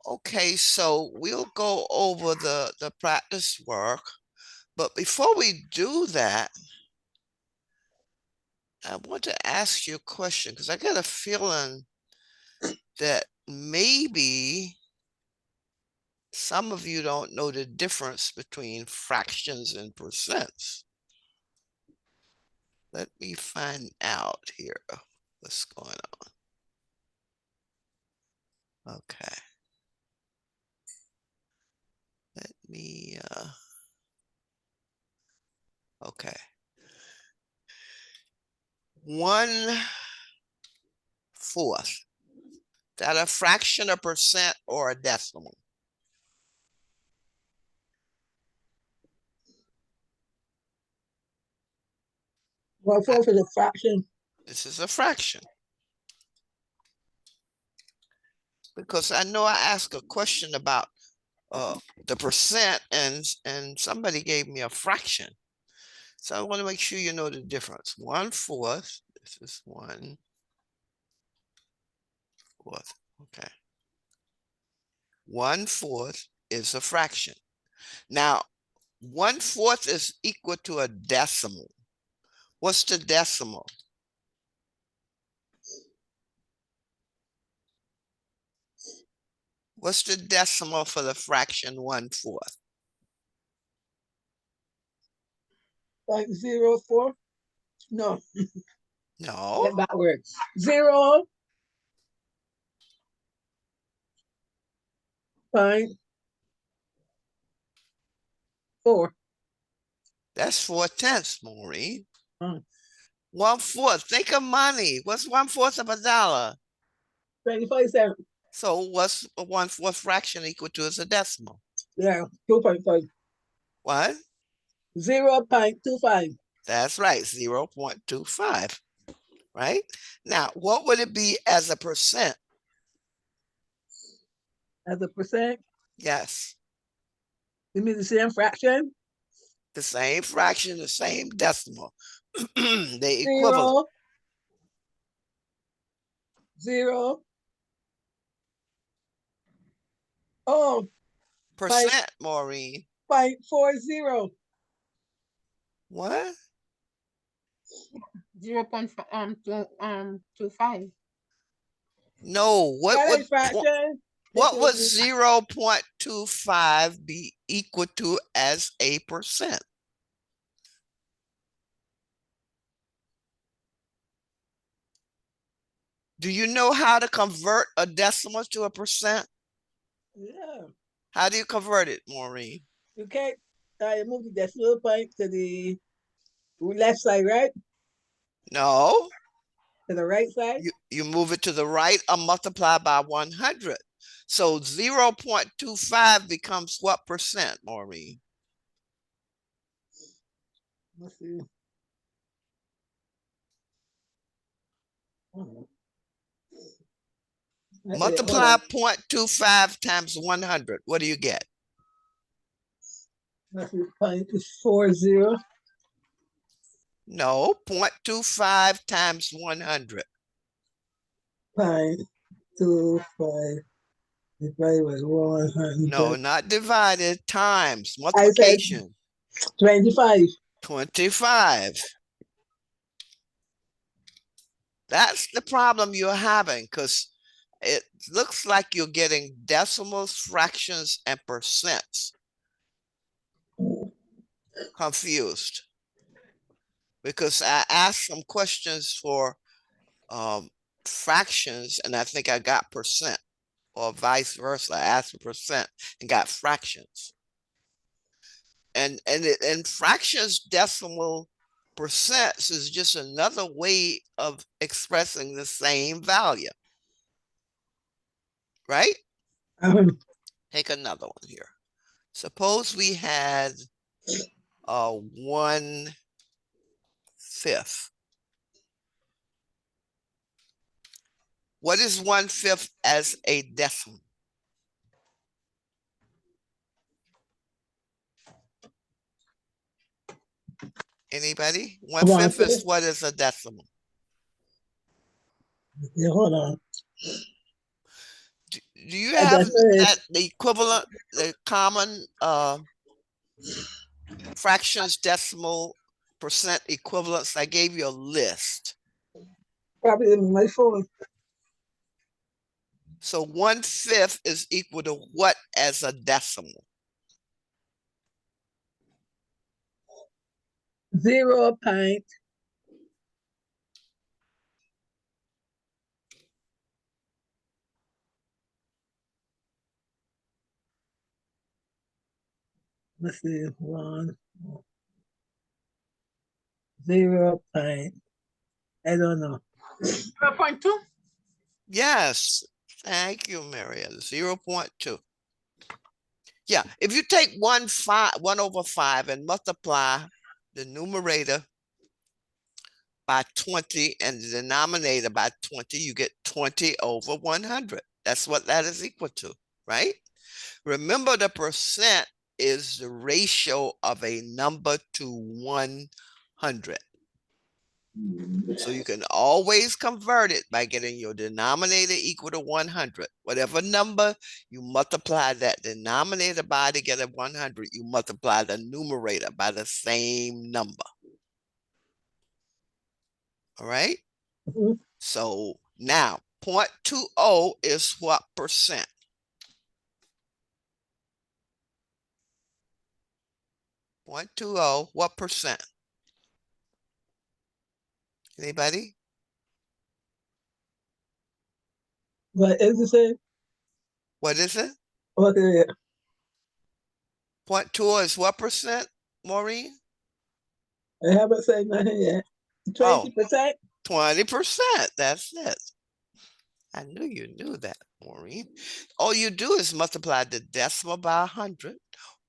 Okay, so we'll go over the practice work, but before we do that, I want to ask you a question because I got a feeling that maybe some of you don't know the difference between fractions and percents. Let me find out here what's going on. Okay. Let me, okay. 1/4. Is that a fraction, a percent, or a decimal? 1/4 is a fraction. This is a fraction. Because I know I asked a question about the percent and somebody gave me a fraction. So I want to make sure you know the difference. 1/4, this is 1/4. Okay. 1/4 is a fraction. Now, 1/4 is equal to a decimal. What's the decimal? What's the decimal for the fraction 1/4? 0.04. No, No, get backwards. 0. 0.4. that's 4/10, Maureen. 1/4. Think of money. What's 1/4 of a dollar? 25 cents. So what's a 1/4 fraction equal to as a decimal? Yeah, 2.5. What? 0.25 That's right, 0.25. Right? Now, what would it be as a percent? as a percent. Yes, You mean the same fraction? the same fraction, the same decimal. They equivalent. 0. 0. Oh, Percent, Maureen. 0.40. What? 0.25. No, That is fraction. what would 0.25 be equal to as a percent? Do you know how to convert a decimal to a percent? Yeah. How do you convert it, Maureen? You can't move the decimal point to the left side, right? No, To the right side. you move it to the right or multiply by 100. So 0.25 becomes what percent, Maureen? Let's see. Oh. Multiply 0.25 times 100. What do you get? Let's see. 0.40. No, 0.25 times 100. 0.25 divided by 100. No, not divided, times, I said multiplication. 25. 25. That's the problem you're having because it looks like you're getting decimals, fractions, and percents confused. Because I asked some questions for fractions and I think I got percent, or vice versa. I asked for percent and got fractions. And fractions, decimal, percents is just another way of expressing the same value, right? Take another one here. Suppose we had 1/5. What is 1/5 as a decimal? Anybody? 1/5 is what is a decimal? Yeah, hold on. Do you And have that's it. that the equivalent, the common fractions, decimal, percent equivalents? I gave you a list. Probably in my phone. So 1/5 is equal to what as a decimal? 0 point. Let's see. 0 point. I don't know. 0.2? Yes. Thank you, Maria. 0.2. Yeah. If you take 1/5 and multiply the numerator by 20 and the denominator by 20, you get 20 over 100. That's what that is equal to, right? Remember, the percent is the ratio of a number to 100. So you can always convert it by getting your denominator equal to 100. Whatever number you multiply that denominator by to get a 100, you multiply the numerator by the same number. All right? Mhm. So now 0.20 is what percent? .20, what percent? Anybody? What is it say? What is it? Okay. 0.20 is what percent, Maureen? I haven't said nothing yet. Oh, 20%? 20%. That's it. I knew you knew that, Maureen. All you do is multiply the decimal by 100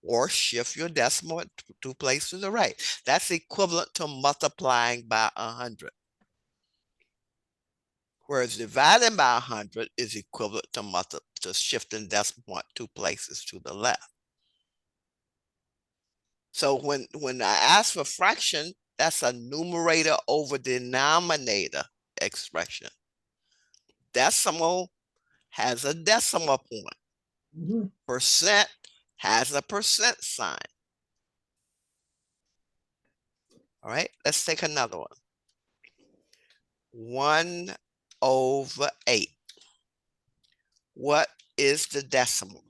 or shift your decimal 2 places to the right. That's equivalent to multiplying by 100. Whereas dividing by 100 is equivalent to shifting decimal point 2 places to the left. So when I ask for fraction, that's a numerator over denominator expression. Decimal has a decimal point. Mm-hmm. Percent has a percent sign. All right, let's take another one. 1/8. What is the decimal?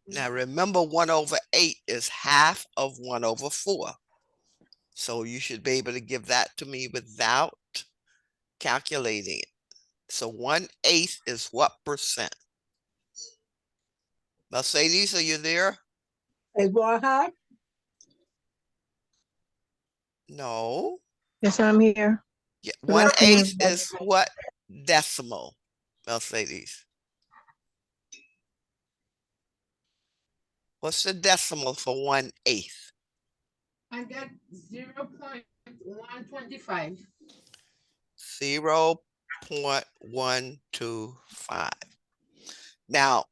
Now remember, 1/8 is half of 1/4. So you should be able to give that to me without calculating it. So 1/8 is what percent? Mercedes, are you there? Is 1/2? No. Yes, I'm here. Yeah, Good 1/8 afternoon. is what decimal, Mercedes? What's the decimal for 1/8? I get 0.125. 0.125. Now,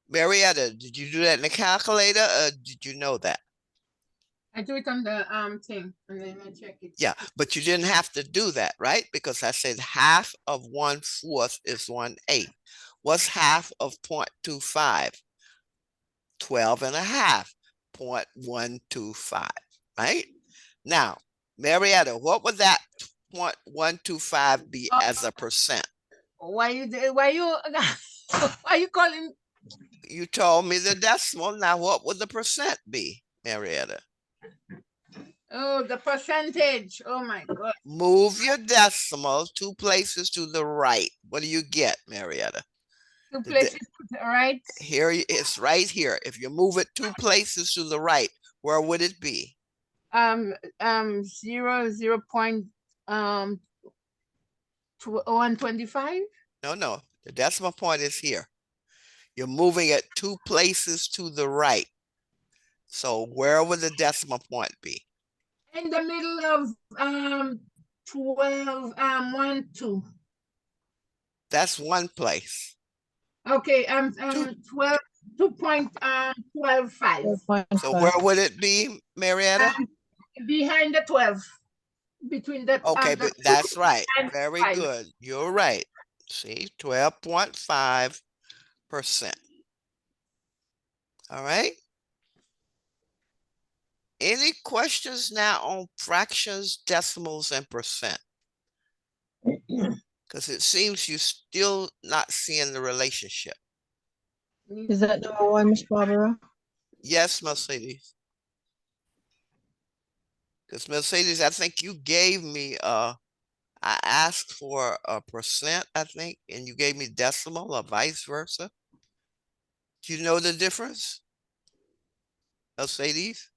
Marietta, did you do that in the calculator or did you know that? I do it on the thing and then I check it. Yeah, but you didn't have to do that, right? Because I said half of 1/4 is 1/8. What's half of 0.25? 12.5. 0.125, right? Now, Marietta, what would that 0.125 be as a percent? Why you why you calling? You told me the decimal. Now, what would the percent be, Marietta? Oh, the percentage. Oh my God. Move your decimal 2 places to the right. What do you get, Marietta? 2 places to the right. Here it's right here. If you move it 2 places to the right, where would it be? 125. No. The decimal point is here. You're moving it 2 places to the right. So where would the decimal point be? In the middle of 12 1 2. That's one place. Okay, Two. 12 2.125. So where 12.5. would it be, Marietta? Behind the 12. Between Okay, the but 2 that's right. and Very 5. good. You're right. See, 12.5%. All right. Any questions now on fractions, decimals, and percent? Because it seems you're still not seeing the relationship. Is that number one, Miss Barbara? Yes, Mercedes. Because Mercedes, I think you gave me I asked for a percent, I think, and you gave me decimal or vice versa. Do you know the difference? Mercedes?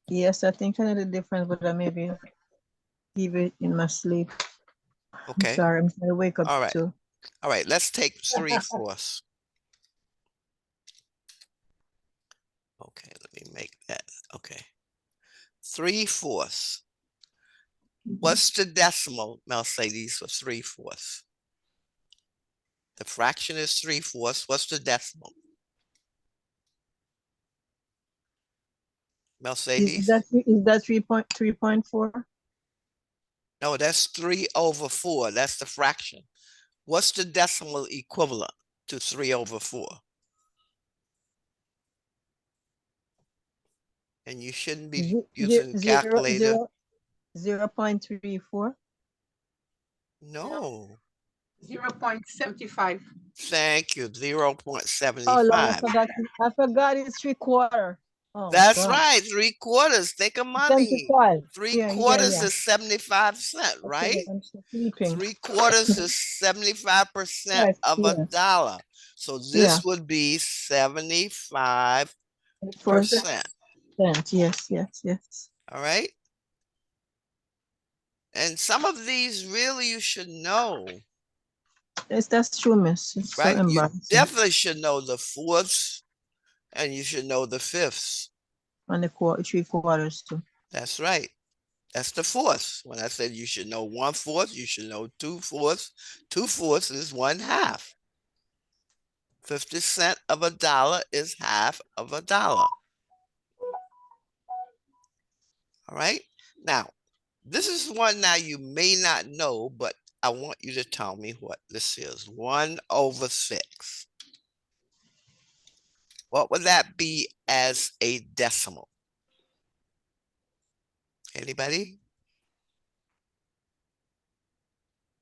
Yes, I think I know the difference, but I maybe give it in my sleep. I'm Okay. sorry, I'm trying to wake up All right. too. All right, let's take 3/4. Okay, let me make that. Okay. 3/4. What's the decimal, Mercedes, for 3/4? The fraction is 3/4. What's the decimal? Mercedes? Is that 3.4? No, that's 3/4. That's the fraction. What's the decimal equivalent to 3/4? And you shouldn't be using calculator. 0.34. No. 0.75. Thank you. Oh Lord, 0.75. I forgot it's 3/4. Oh That's God. right. 3/4. Think of money. 75. Three Yeah. quarters is 75 cents, Okay, right? I'm still sleeping. 3/4 is 75% Yes, of a yeah. dollar. So Yeah. this would be 75%. 4%. Yes. All right. And some of these really you should know, Yes, that's true, miss. It's so right? You embarrassing. definitely should know the fourths and you should know the fifths. And the 3/4 too. That's right. That's the fourths. When I said you should know 1/4, you should know 2/4. 2/4 is 1/2. 50 cents of a dollar is half of a dollar. All right. Now, this is one now you may not know, but I want you to tell me what this is. 1/6. What would that be as a decimal? Anybody?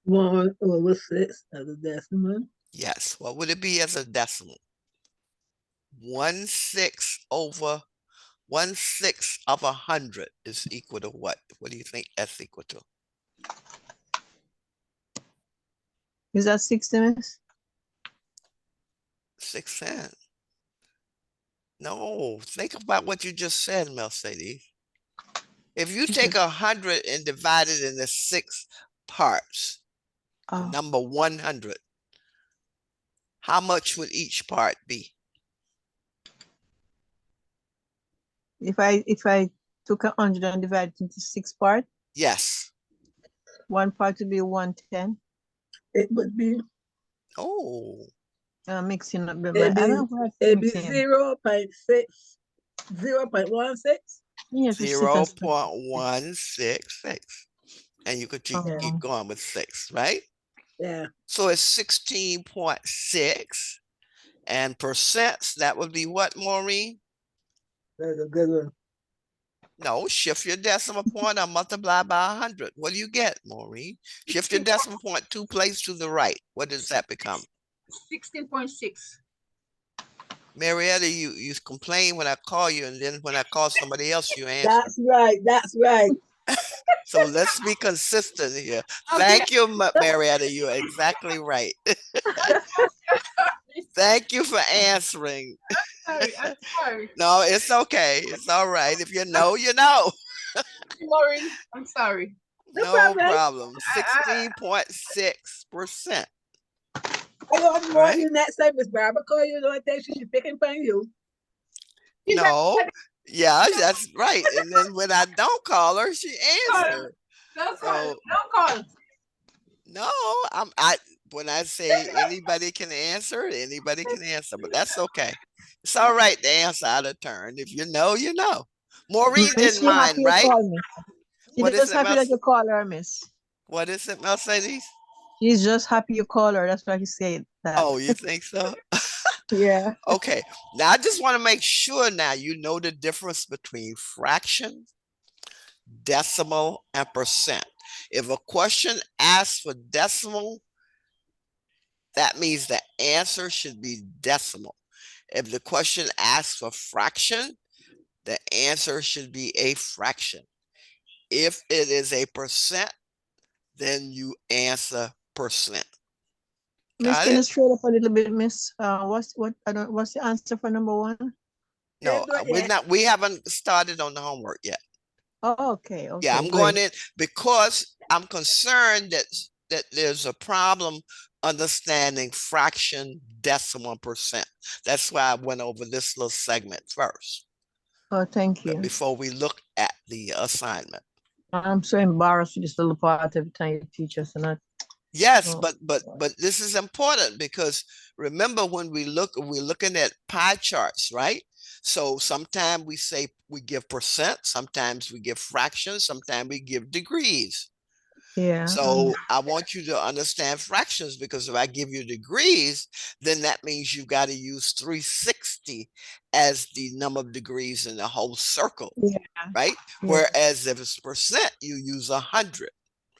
1/6 as a decimal. Yes. What would it be as a decimal? 1/6 of 100 is equal to what? What do you think that's equal to? Is that 60, miss? 6 cents. No, think about what you just said, Mercedes. If you take 100 and divide it into 6 parts, the number 100, how much would each part be? If I took 100 and divided it into 6 parts, Yes. one part would be 110. It would be. Oh. Mixing up, but It'd I be, don't know. it'd be 0.6, 0.16. Yes, with 0.166. And you could keep going with 6, right? Yeah. So it's 16.6. And percents, that would be what, Maureen? That's a good one. No, shift your decimal point and multiply by 100. What do you get, Maureen? Shift your decimal point 2 places to the right. What does that become? 16.6. Marietta, you complain when I call you, and then when I call somebody else, you answer. That's right. So let's be consistent here. Thank you, Marietta. You're exactly right. Thank you for answering. I'm sorry. No, it's okay. It's all right. If you know, you know. Maureen, I'm sorry. No problem. 16.6%. I don't more than that service, Barbara. Call you don't think she should pick and find you. No. Yeah, that's right. And then when I don't call her, she answers. Don't call. No, when I say anybody can answer, anybody can answer, but that's okay. It's all right to answer out of turn. If you know, you know. Maureen didn't mind, right? She just happy that you call her, miss. What is it, Mercedes? She's just happy you call her. That's why she said that. Oh, you think so? Yeah. Okay. Now I just want to make sure now you know the difference between fraction, decimal, and percent. If a question asks for decimal, that means the answer should be decimal. If the question asks for fraction, the answer should be a fraction. If it is a percent, then you answer percent. Miss, Got can you it? straight up a little bit, Miss? What's the answer for number one? No, we haven't started on the homework yet. Oh, okay, Yeah, okay, I'm great. going in because I'm concerned that there's a problem understanding fraction, decimal, percent. That's why I went over this little segment first, Oh, thank you. before we look at the assignment. I'm so embarrassed with this little part every time you teach us, and I. Yes, Oh, but this is important because remember when we're looking at pie charts, right? So sometimes we say we give percent, sometimes we give fractions, sometimes we give degrees. yeah. So I want you to understand fractions because if I give you degrees, then that means you've got to use 360 as the number of degrees in the whole circle, Yeah. right? Yeah. Whereas if it's percent, you use 100,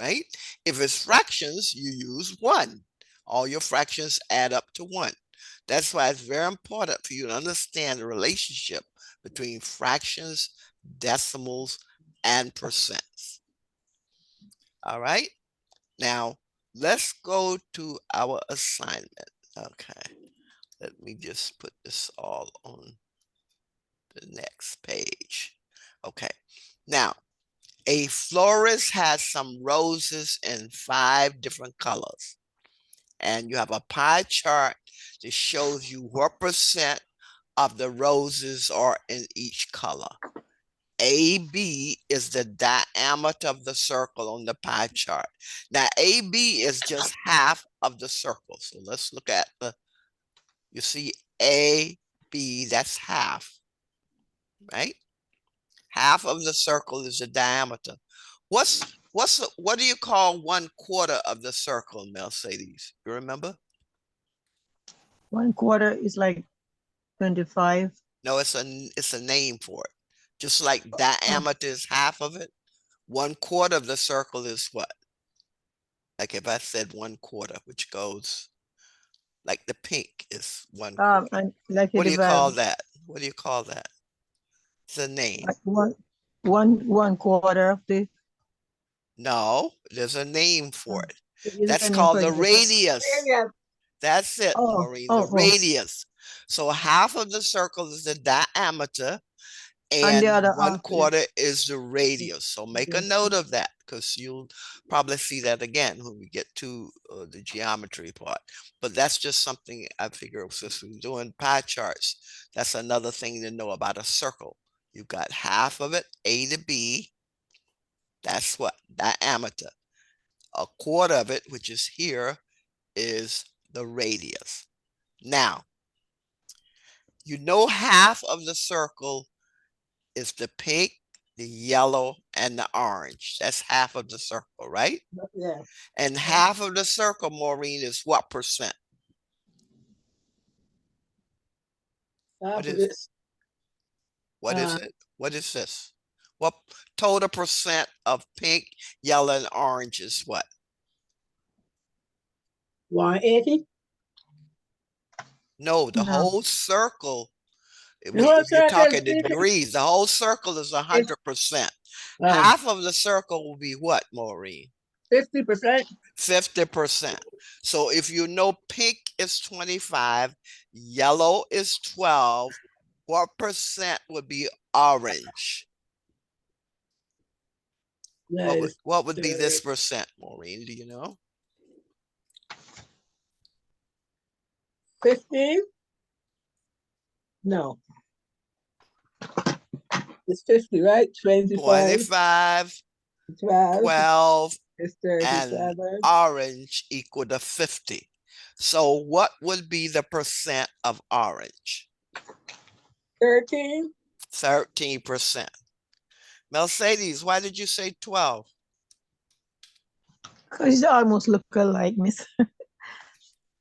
right? If it's fractions, you use 1. All your fractions add up to 1. That's why it's very important for you to understand the relationship between fractions, decimals, and percents. All right. Now, let's go to our assignment. Okay. Let me just put this all on the next page. Okay. Now, a florist has some roses in 5 different colors. And you have a pie chart that shows you what percent of the roses are in each color. AB is the diameter of the circle on the pie chart. Now, AB is just half of the circle. So let's look at you see AB, that's half, right? Half of the circle is the diameter. What do you call 1/4 of the circle, Mercedes? You remember? 1/4 is like 25. No, it's a name for it. Just like diameter is half of it, 1/4 of the circle is what? Like if I said 1/4, which goes like the pink is 1/4. And like you What do you call divide that? What do you call that? It's a name. like one quarter of the. No, there's a name for it. Is That's there a name called for the it? radius. That's it, Oh, Maureen, the oh, oh. radius. So half of the circle is the diameter And the and other half 1/4 is the radius. So make a note of that because you'll probably see that again when we get to the geometry part. But that's just something I figure since we're doing pie charts, that's another thing to know about a circle. You've got half of it, A to B. That's what? Diameter. 1/4 of it, which is here, is the radius. Now, you know half of the circle is the pink, the yellow, and the orange. That's half of the circle, right? Yeah. And half of the circle, Maureen, is what percent? What is it? What is it? What is this? What total percent of pink, yellow, and orange is what? 180? No, the No. whole circle. If The whole you're circle is talking degrees, the whole circle is 100%. Half of the circle will be what, Maureen? 50%. 50%. So if you know pink is 25, yellow is 12, what percent would be orange? What would be this percent, Maureen? Do you know? 15? No. It's 50, right? 25, 25, 12, 12, it's and 37. orange equal to 50. So what would be the percent of orange? 13? 13%. Mercedes, why did you say 12? Because it almost look alike, miss.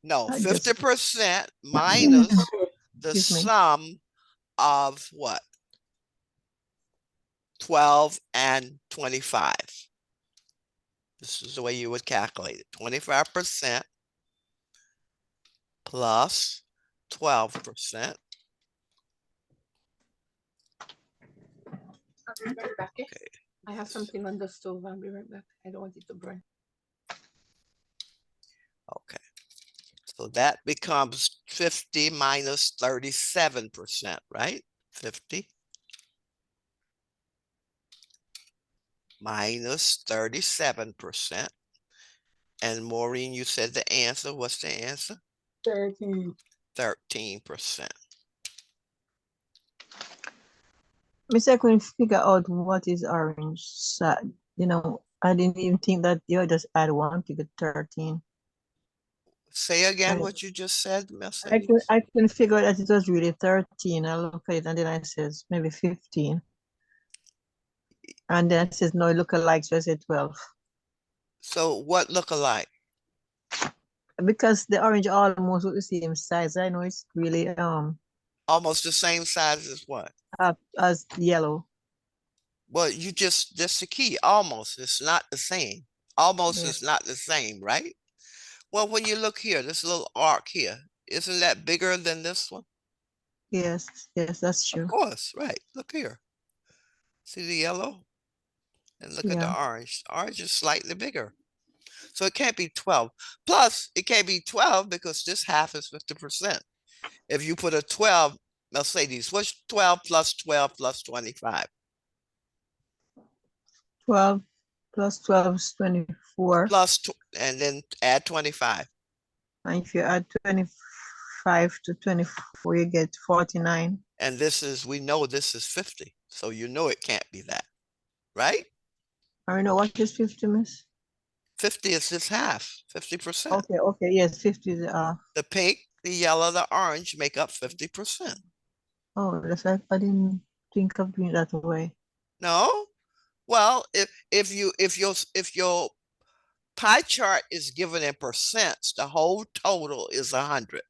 No, I just 50% minus the excuse me. sum of what? 12 and 25. This is the way you would calculate it. 25% plus 12%. I'll be right back. Eh? Okay. I have something on the stove. I'll be right back. I don't want it to burn. Okay. So that becomes 50 minus 37%, right? 50 minus 37%. And Maureen, you said the answer. What's the answer? 13. 13%. Miss, I couldn't figure out what is orange side. You know, I didn't even think that you just add one to get 13. Say again I, what you just said, Mercedes. I couldn't figure out that it was really 13. I look at it and then I says maybe 15. And then it says no, it look alike, so I said 12. So what look alike? Because the orange almost look the same size. I know it's really Almost the same size as what? as yellow. Well, that's the key. Almost. It's not the same. Almost Yeah. is not the same, right? Well, when you look here, this little arc here, isn't that bigger than this one? Yes, yes, that's Of true. course, right. Look here. See the yellow? And look at the Yeah. orange. Orange is slightly bigger. So it can't be 12. Plus, it can't be 12 because this half is 50%. If you put a 12, Mercedes, what's 12 plus 12 plus 25? 12 plus 12 is 24. And then add 25. And if you add 25 to 24, you get 49. And we know this is 50. So you know it can't be that, right? I know what is 50, miss? 50 is this half, 50%. Okay, yes, 50 is The pink, the yellow, the orange make up 50%. oh, that's like I didn't think of doing it that way. No? Well, if your pie chart is given in percents, the whole total is 100,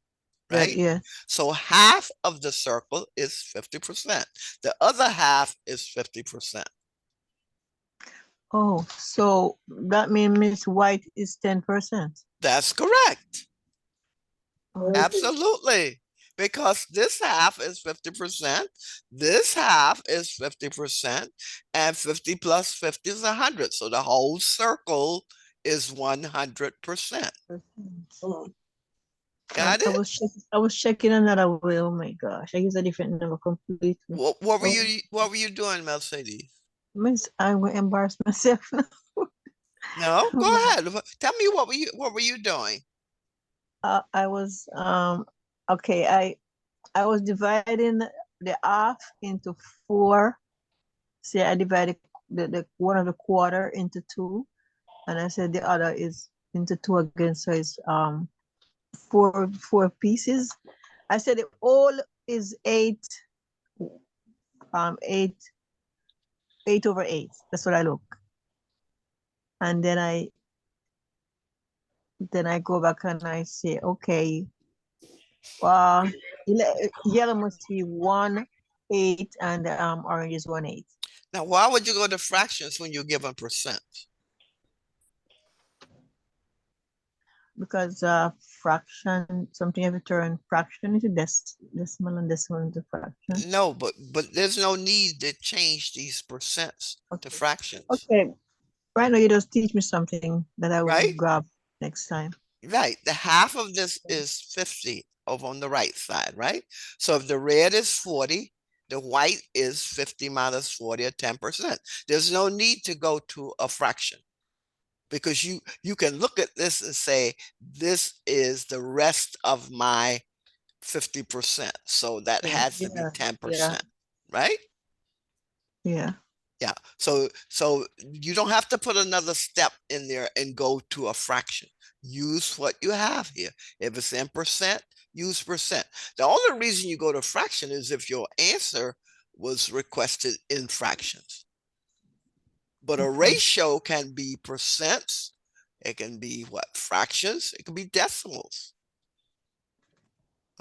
right? Yeah. So half of the circle is 50%. The other half is 50%. Oh, so that means Miss White is 10%. That's correct. Oh, Absolutely. Because this half is 50%, this half is 50%, and 50 plus 50 is 100. So the whole circle is 100%. Oh, Got it? I was checking another way. Oh my gosh, I use a different number completely. What were you doing, Mercedes? Miss, I'm going to embarrass myself now. No, go ahead. Tell me what were you doing? I was okay. I was dividing the half into 4. See, I divided the one of the quarter into 2, and I said the other is into 2 again. So it's four pieces. I said the whole is 8 8 over 8. That's what I look. And then I go back and I say, okay, yellow must be 1/8 and orange is 1/8. Now, why would you go to fractions when you're given percent? Because fraction, something have to turn fraction into decimal and decimal into fraction. No, but there's no need to change these percents to fractions. Okay, right now you just teach me something that I will Right? grab next time. Right. The half of this is 50 over on the right side, right? So if the red is 40, the white is 50 minus 40 or 10%. There's no need to go to a fraction because you can look at this and say, this is the rest of my 50%. So that has to be 10%, right? Yeah. Yeah. So you don't have to put another step in there and go to a fraction. Use what you have here. If it's in percent, use percent. The only reason you go to fraction is if your answer was requested in fractions. But a ratio can be percents, It can be what? Fractions. It can be decimals.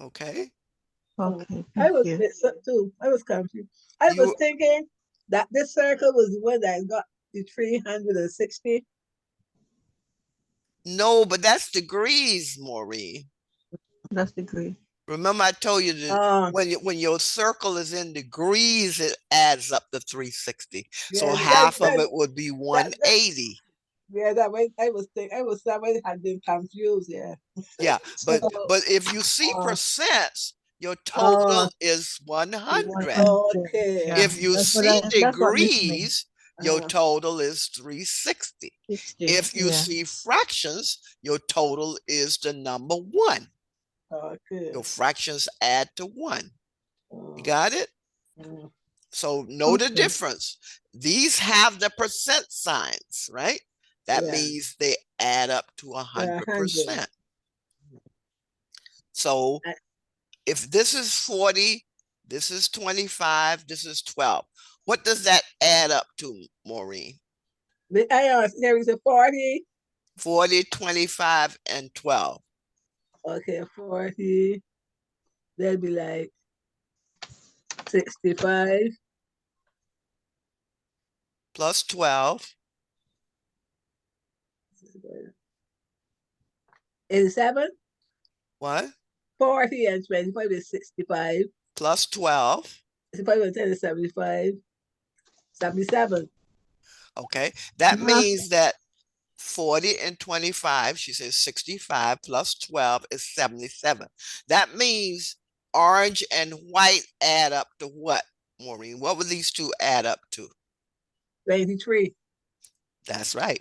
Okay. Okay, I thank was you. mixed up too. I was confused. I was You thinking that this circle was the one that got the 360. No, but that's degrees, Maureen. That's the degree. Remember I told you that Uh, when your circle is in degrees, it adds up to 360. So yeah, half of it would be that 180. yeah, that way I was thinking. I was that way had been confused. Yeah. Yeah, So, but if you see uh, percents, your uh, total is 100. 100. okay. Yeah, If you that's what see that's what this means. degrees, your Uh, total is 360. 60. If you Yeah. see fractions, your total is the number 1. okay. Your fractions add to 1. You Uh, got it? mm, So know the Okay. difference. These have the percent signs, right? That yeah. means they add up to Yeah, 100. 100%. So I, if this is 40, this is 25, this is 12. What does that add up to, Maureen? there is a 40. 40, 25, and 12. Okay, 40. That'd be like 65. Plus 12. 87. What? 40 and 25 is 65. Plus 12. 65 and 10 is 75. 77. Okay. That Uh, means that 40 and 25, she says 65 plus 12 is 77. That means orange and white add up to what, Maureen? What would these two add up to? 23. That's right.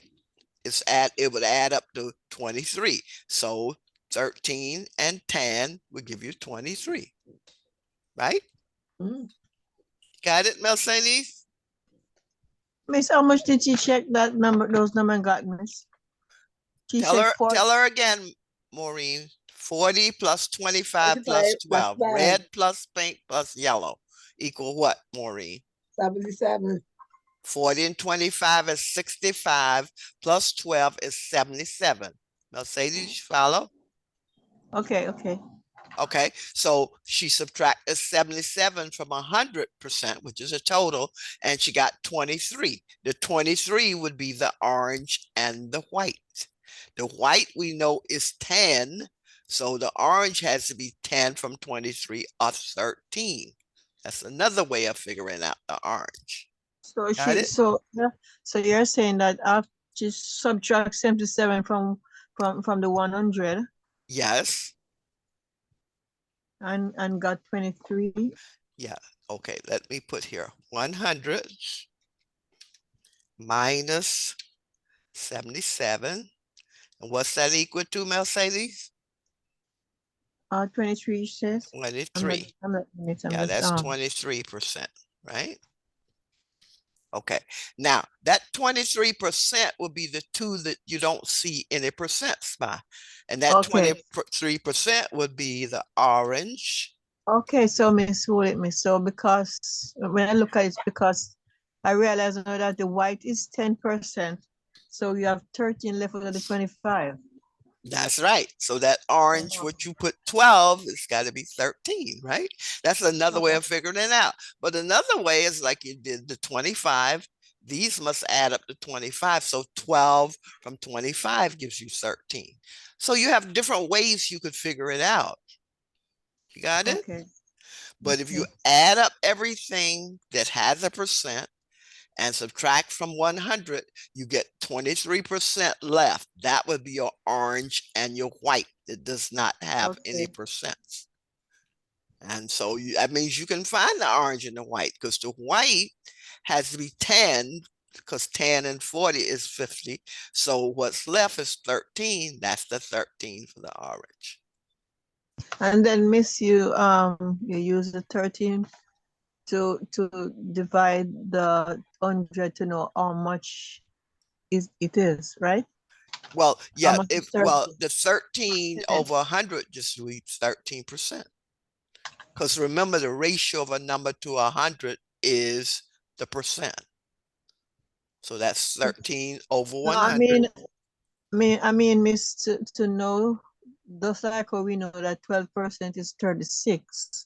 It would add up to 23. So 13 and 10 would give you 23. Right? Mm. Got it, Mercedes? Miss, how much did she check that number, those number got, Miss? She checked 40. Tell her again, Maureen. 40 plus 25 plus 25 plus 12. 5. Red plus pink plus yellow equal what, Maureen? 77. 40 and 25 is 65 plus 12 is 77. Mercedes, follow? Okay, okay. Okay, so she subtracted 77 from 100%, which is a total, and she got 23. The 23 would be the orange and the white. The white we know is 10, so the orange has to be 10 from 23 or 13. That's another way of figuring out the orange. So Got she it? so yeah, so you're saying that after she subtract 77 from the 100 Yes. and got 23. Yeah. Okay, let me put here 100 minus 77. And what's that equal to, Mercedes? 23 says. 23. I'm not doing it, I'm Yeah, just that's 23%, right? Okay. Now, that 23% will be the two that you don't see any percents by. And that okay. 23% would be the orange. Okay, so Miss hold it, Miss. So because when I look at it, because I realize now that the white is 10%. So you have 13 left out of the 25. That's right. So that orange, Oh, what you put 12, it's got to be 13, right? That's another way oh, of figuring it out. But another way is like you did the 25. These must add up to 25. So 12 from 25 gives you 13. So you have different ways you could figure it out. You got it? okay. But if you Okay. add up everything that has a percent and subtract from 100, you get 23% left. That would be your orange and your white that does not have any Okay. percents. And so that means you can find the orange and the white, because the white has to be 10, because 10 and 40 is 50. So what's left is 13. That's the 13 for the orange. And then Miss, you use the 13 to divide the 100 to know how much it is, right? Well, How yeah, much is the 13 13? over 100 just reads 13%. Because remember, the ratio of a number to 100 is the percent. So that's 13 over No, I 100. mean, Miss, to know, just like how we know that 12% is 36,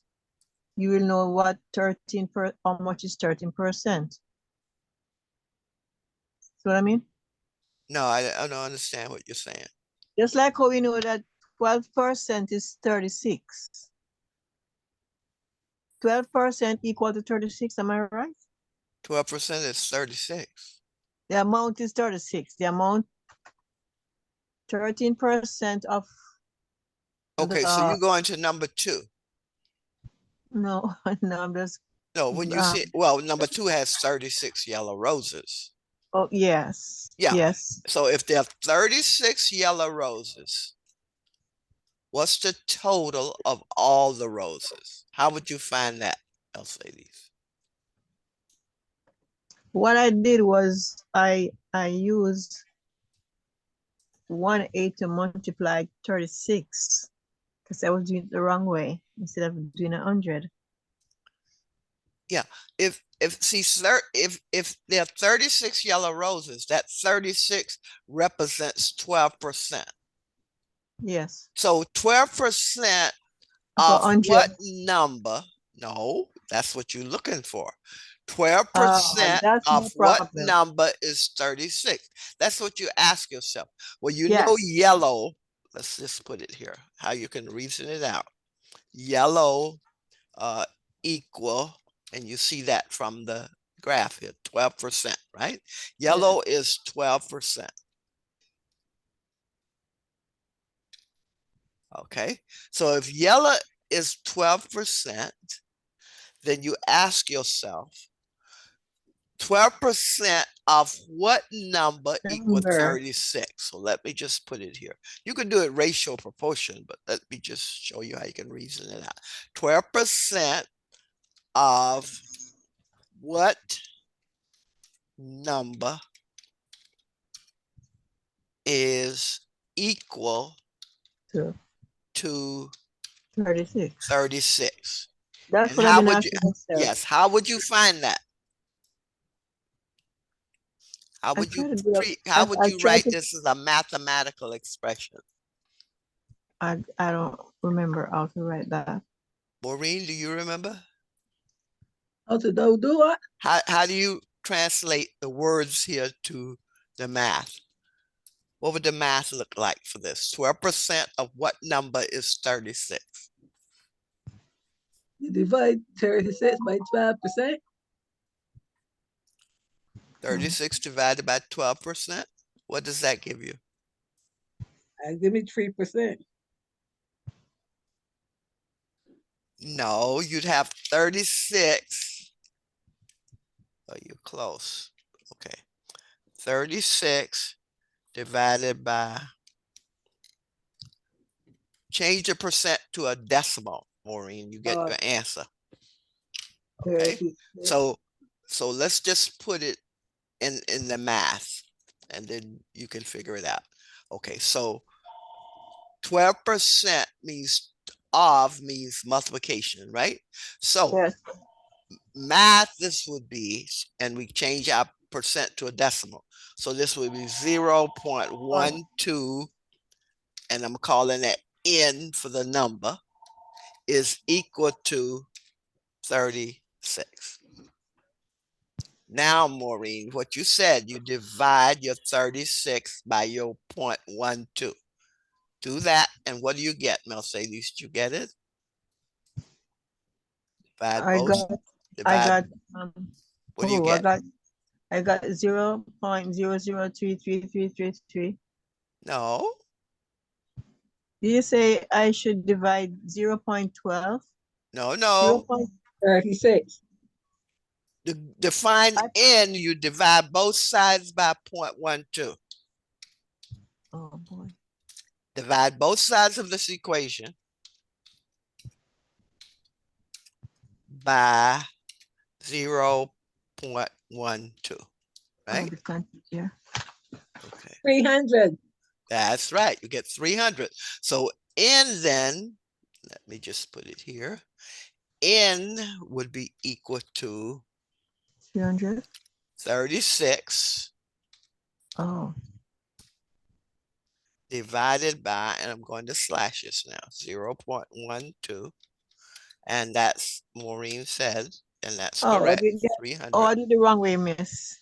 you will know what how much is 13%. See what I mean? No, I don't understand what you're saying. Just like how we know that 12% is 36. 12% equal to 36, am I right? 12% is 36. The amount is 36. The amount, 13% of Okay, so the, you go into number 2. no, no, I'm just, No, when you see, well, number 2 has 36 yellow roses. oh, yes. Yeah. Yes. So if there are 36 yellow roses, what's the total of all the roses? How would you find that, Mercedes? What I did was I used 1/8 to multiply 36 because I was doing it the wrong way instead of doing 100. Yeah, if there are 36 yellow roses, that 36 represents 12%. Yes. So 12% Of of 100. what number? No, that's what you're looking for. 12% That's of no what problem. number is 36? That's what you ask yourself. Well, you know Yes. yellow. Let's just put it here, how you can reason it out. Yellow equal, and you see that from the graph here, 12%, right? Yellow is 12%. Okay, so if yellow is 12%, then you ask yourself, 12% of what number equals Number. 36? So let me just put it here. You can do it ratio proportion, but let me just show you how you can reason it out. 12% of what number is equal So to 36. 36? That's And what I've how been would you, asking myself. yes, how would you find that? How I would you try to do how would I you try write to this as a mathematical expression? I don't remember how to write that. Maureen, do you remember? How to do what? How do you translate the words here to the math? What would the math look like for this? 12% of what number is 36? You divide 36 by 12%. 36 divided by 12%. What does that give you? And give me 3%. No, you'd have 36. Oh, you're close. Okay. 36 divided by, change the percent to a decimal, Maureen, you get your answer. Okay. 36. So let's just put it in the math and then you can figure it out. Okay, so 12% means multiplication, right? So Yes. math, this would be, and we change our percent to a decimal. So this would be 0.12, and I'm calling that n for the number, is equal to 36. Now, Maureen, what you said, you divide your 36 by your 0.12. Do that, and what do you get, Mercedes? Did you get it? Divide I both. got Divide. What do you oh get? I got 0.003333. No, Do you say I should divide 0.12? no. 36. Define n, you divide both sides by 0.12. Oh boy. Divide both sides of this equation by 0.12, right? Yeah. Okay, 300. that's right. You get 300. So n then, let me just put it here. N would be equal to 300. 36 Oh. divided by, and I'm going to slashes now, 0.12. And that's, Maureen said, and that's Oh, correct, oh, 300. I did the wrong way, miss.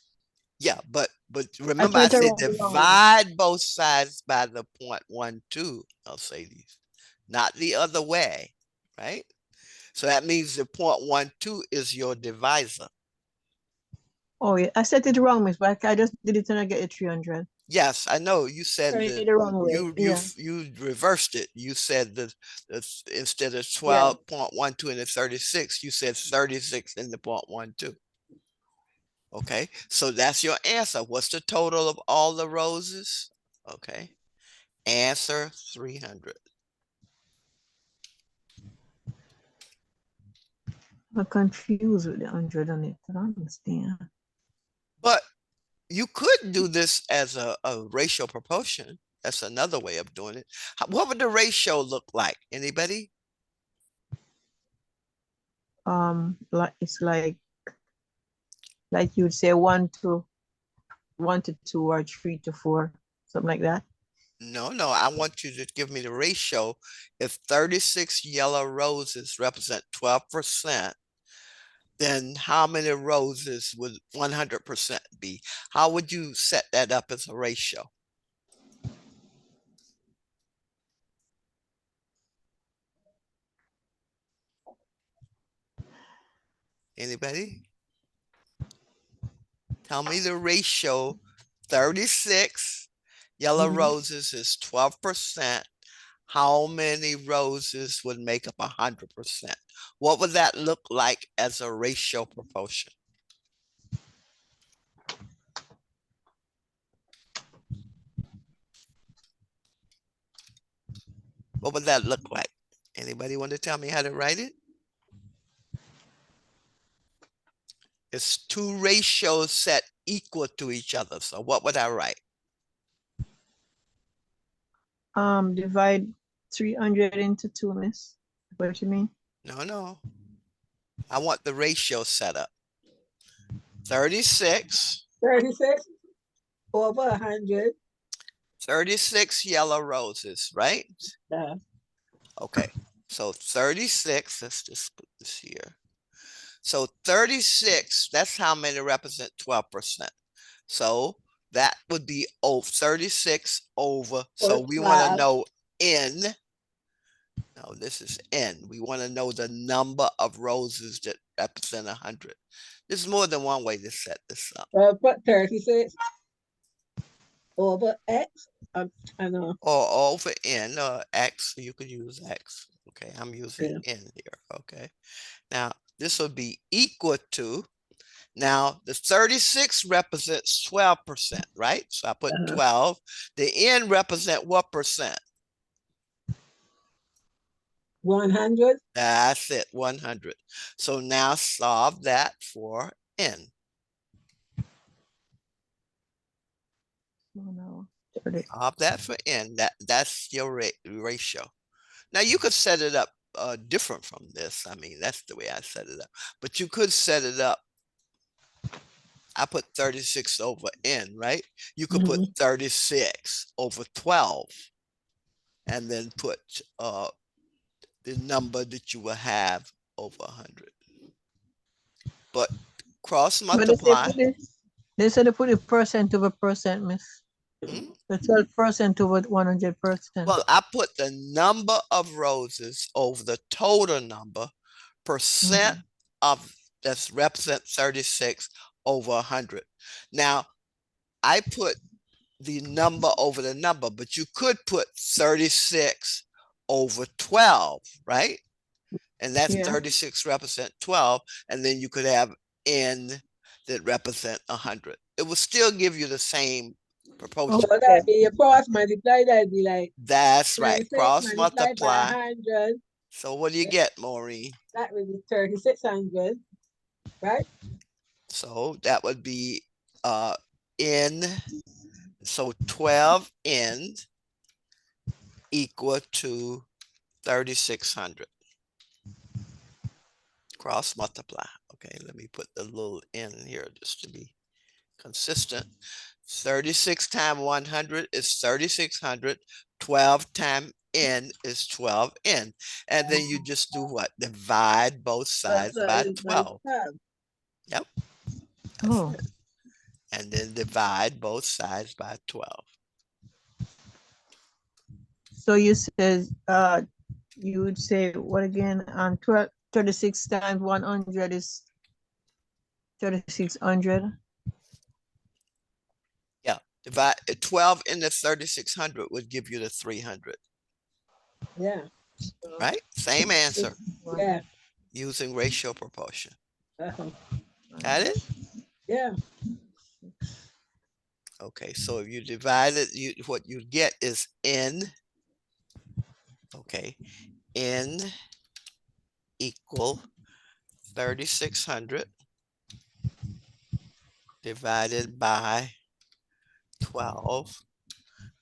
Yeah, but I remember I turned it said around the wrong way. divide both sides by the 0.12, Mercedes, not the other way, right? So that means the 0.12 is your divisor. Oh, yeah, I set it wrong, miss, but I just did it and I get it 300. Yes, I know. You said Turned that it the wrong way. Yeah. you reversed it. You said that instead of Yeah. 12.12 in the 36, you said 36 in the 0.12. Okay, so that's your answer. What's the total of all the roses? Okay, answer 300. I'm confused with the 100 on it. I don't understand. But you could do this as a ratio proportion. That's another way of doing it. What would the ratio look like? Anybody? Like it's like you'd say 1 to 2 or 3 to 4, something like that. No, I want you to give me the ratio. If 36 yellow roses represent 12%, then how many roses would 100% be? How would you set that up as a ratio? Anybody? Tell me the ratio. 36 yellow Mhm. roses is 12%. How many roses would make up 100%? What would that look like as a ratio proportion? What would that look like? Anybody want to tell me how to write it? It's two ratios set equal to each other. So what would I write? Divide 300 into 2, miss. What you mean? No. I want the ratio set up. 36. 36 over 100. 36 yellow roses, right? Uh, Okay. So 36, let's just put this here. So 36, that's how many represent 12%. So that would be 36 over. So we want to 12. know N. No, this is N. We want to know the number of roses that represent 100. There's more than one way to set this up. Put 36 over X. I know. Or over N or X, you could use X. Okay, I'm using Yeah. N here. Okay. Now, this would be equal to, now the 36 represents 12%, right? So I put 12. The N represent what percent? 100. That's it, 100. So now solve that for N. Oh, no. 30. Solve that for N. That's your ratio. Now you could set it up different from this. I mean, that's the way I set it up. But you could set it up. I put 36 over N, right? You could put 36 over 12 and then put the number that you will have over 100. But cross But they multiply. they said they put a percent over percent, miss. Hmm? The 12% over 100%. Well, I put the number of roses over the total number percent of that's represent 36 over 100. Now, I put the number over the number, but you could put 36 over 12, right? And that's Yeah. 36 represent 12, and then you could have N that represent 100. It will still give you the same Oh, proportion. So okay. that be your cross multiply, that'd be like That's right. 36 Cross multiplied by multiply. 100. So what do you get, Maureen? That would be 3600, right? So that would be N. So 12 N equal to 3600. Cross multiply. Okay, let me put the little N here just to be consistent. 36 times 100 is 3600. 12 times n is 12n. And then you just do what? Divide both sides by 12. Yep. That's Oh, it. And then divide both sides by 12. so you said you would say what again? 36 times 100 is 3600. Yeah. Divide 12 into 3600 would give you the 300. Yeah. Right? Same answer Yeah. using ratio proportion. Uh-huh. Got it? Yeah. Okay, so if you divide it, what you get is n. Okay, n equal 3600 divided by 12,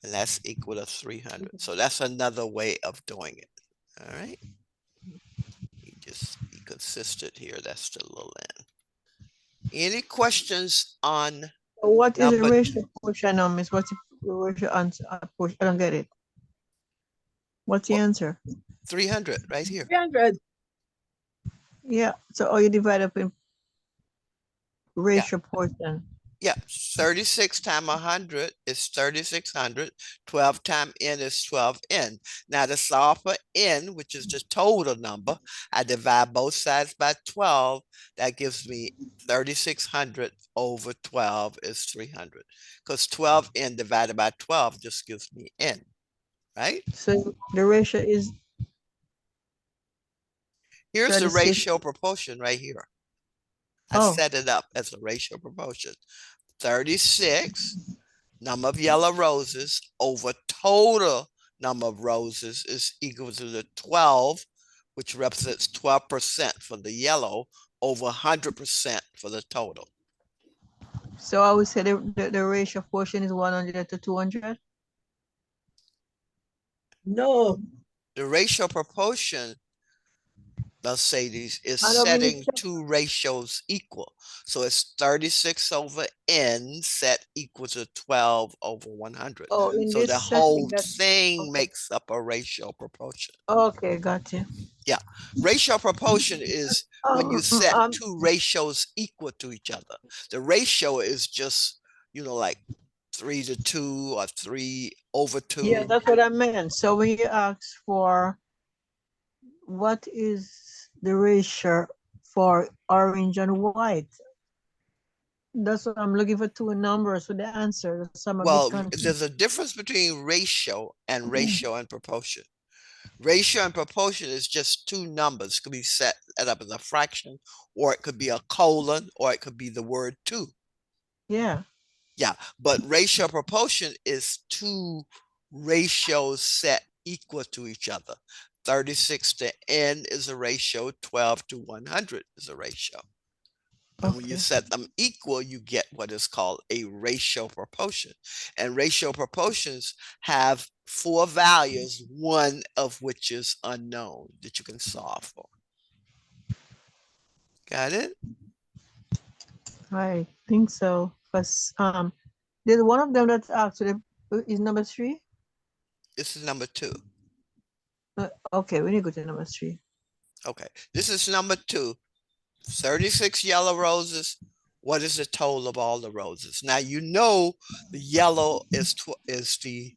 and that's equal to 300. So that's another way of doing it. All right. You just be consistent here. That's the little n. Any questions on What is the number ratio portion, Miss? What's the ratio answer? Portion? I don't get it. What's the What? answer? 300 right here? 300. Yeah. So all you divide up in Yeah. ratio portion. Yeah, 36 times 100 is 3600. 12 times n is 12n. Now to solve for n, which is the total number, I divide both sides by 12. That gives me 3600 over 12 is 300. Because 12n divided by 12 just gives me n, right? So the ratio is Here's the 36. ratio proportion right here. I Oh, set it up as a ratio proportion. 36 number of yellow roses over total number of roses is equal to the 12, which represents 12% for the yellow over 100% for the total. so I would say the ratio portion is 100 to 200. No. The ratio proportion, let's say these, is I don't mean setting two ratios equal. So it's 36 over n set equal to 12 over 100. Oh, in So the this setting, whole that's thing okay. makes up a ratio proportion. Okay, got you. Yeah, ratio proportion is when you set Um, two ratios equal to each other. The ratio is just, like 3 to 2 or 3 over 2. yeah, that's what I meant. So when you ask for what is the ratio for orange and white, that's what I'm looking for, two numbers with the answer. Some a bit Well, confused. there's a difference between ratio and proportion. Ratio and proportion is just two numbers. It could be set up as a fraction, or it could be a colon, or it could be the word two. Yeah. Yeah, but ratio proportion is two ratios set equal to each other. 36 to n is a ratio, 12 to 100 is a ratio. And when you Okay. set them equal, you get what is called a ratio proportion. And ratio proportions have four values, one of which is unknown that you can solve for. Got it? I think so. Because there's one of them that's actually is number 3. This is number 2. Okay, we need to go to number 3. Okay, this is number 2. 36 yellow roses. What is the total of all the roses? Now you know the yellow is the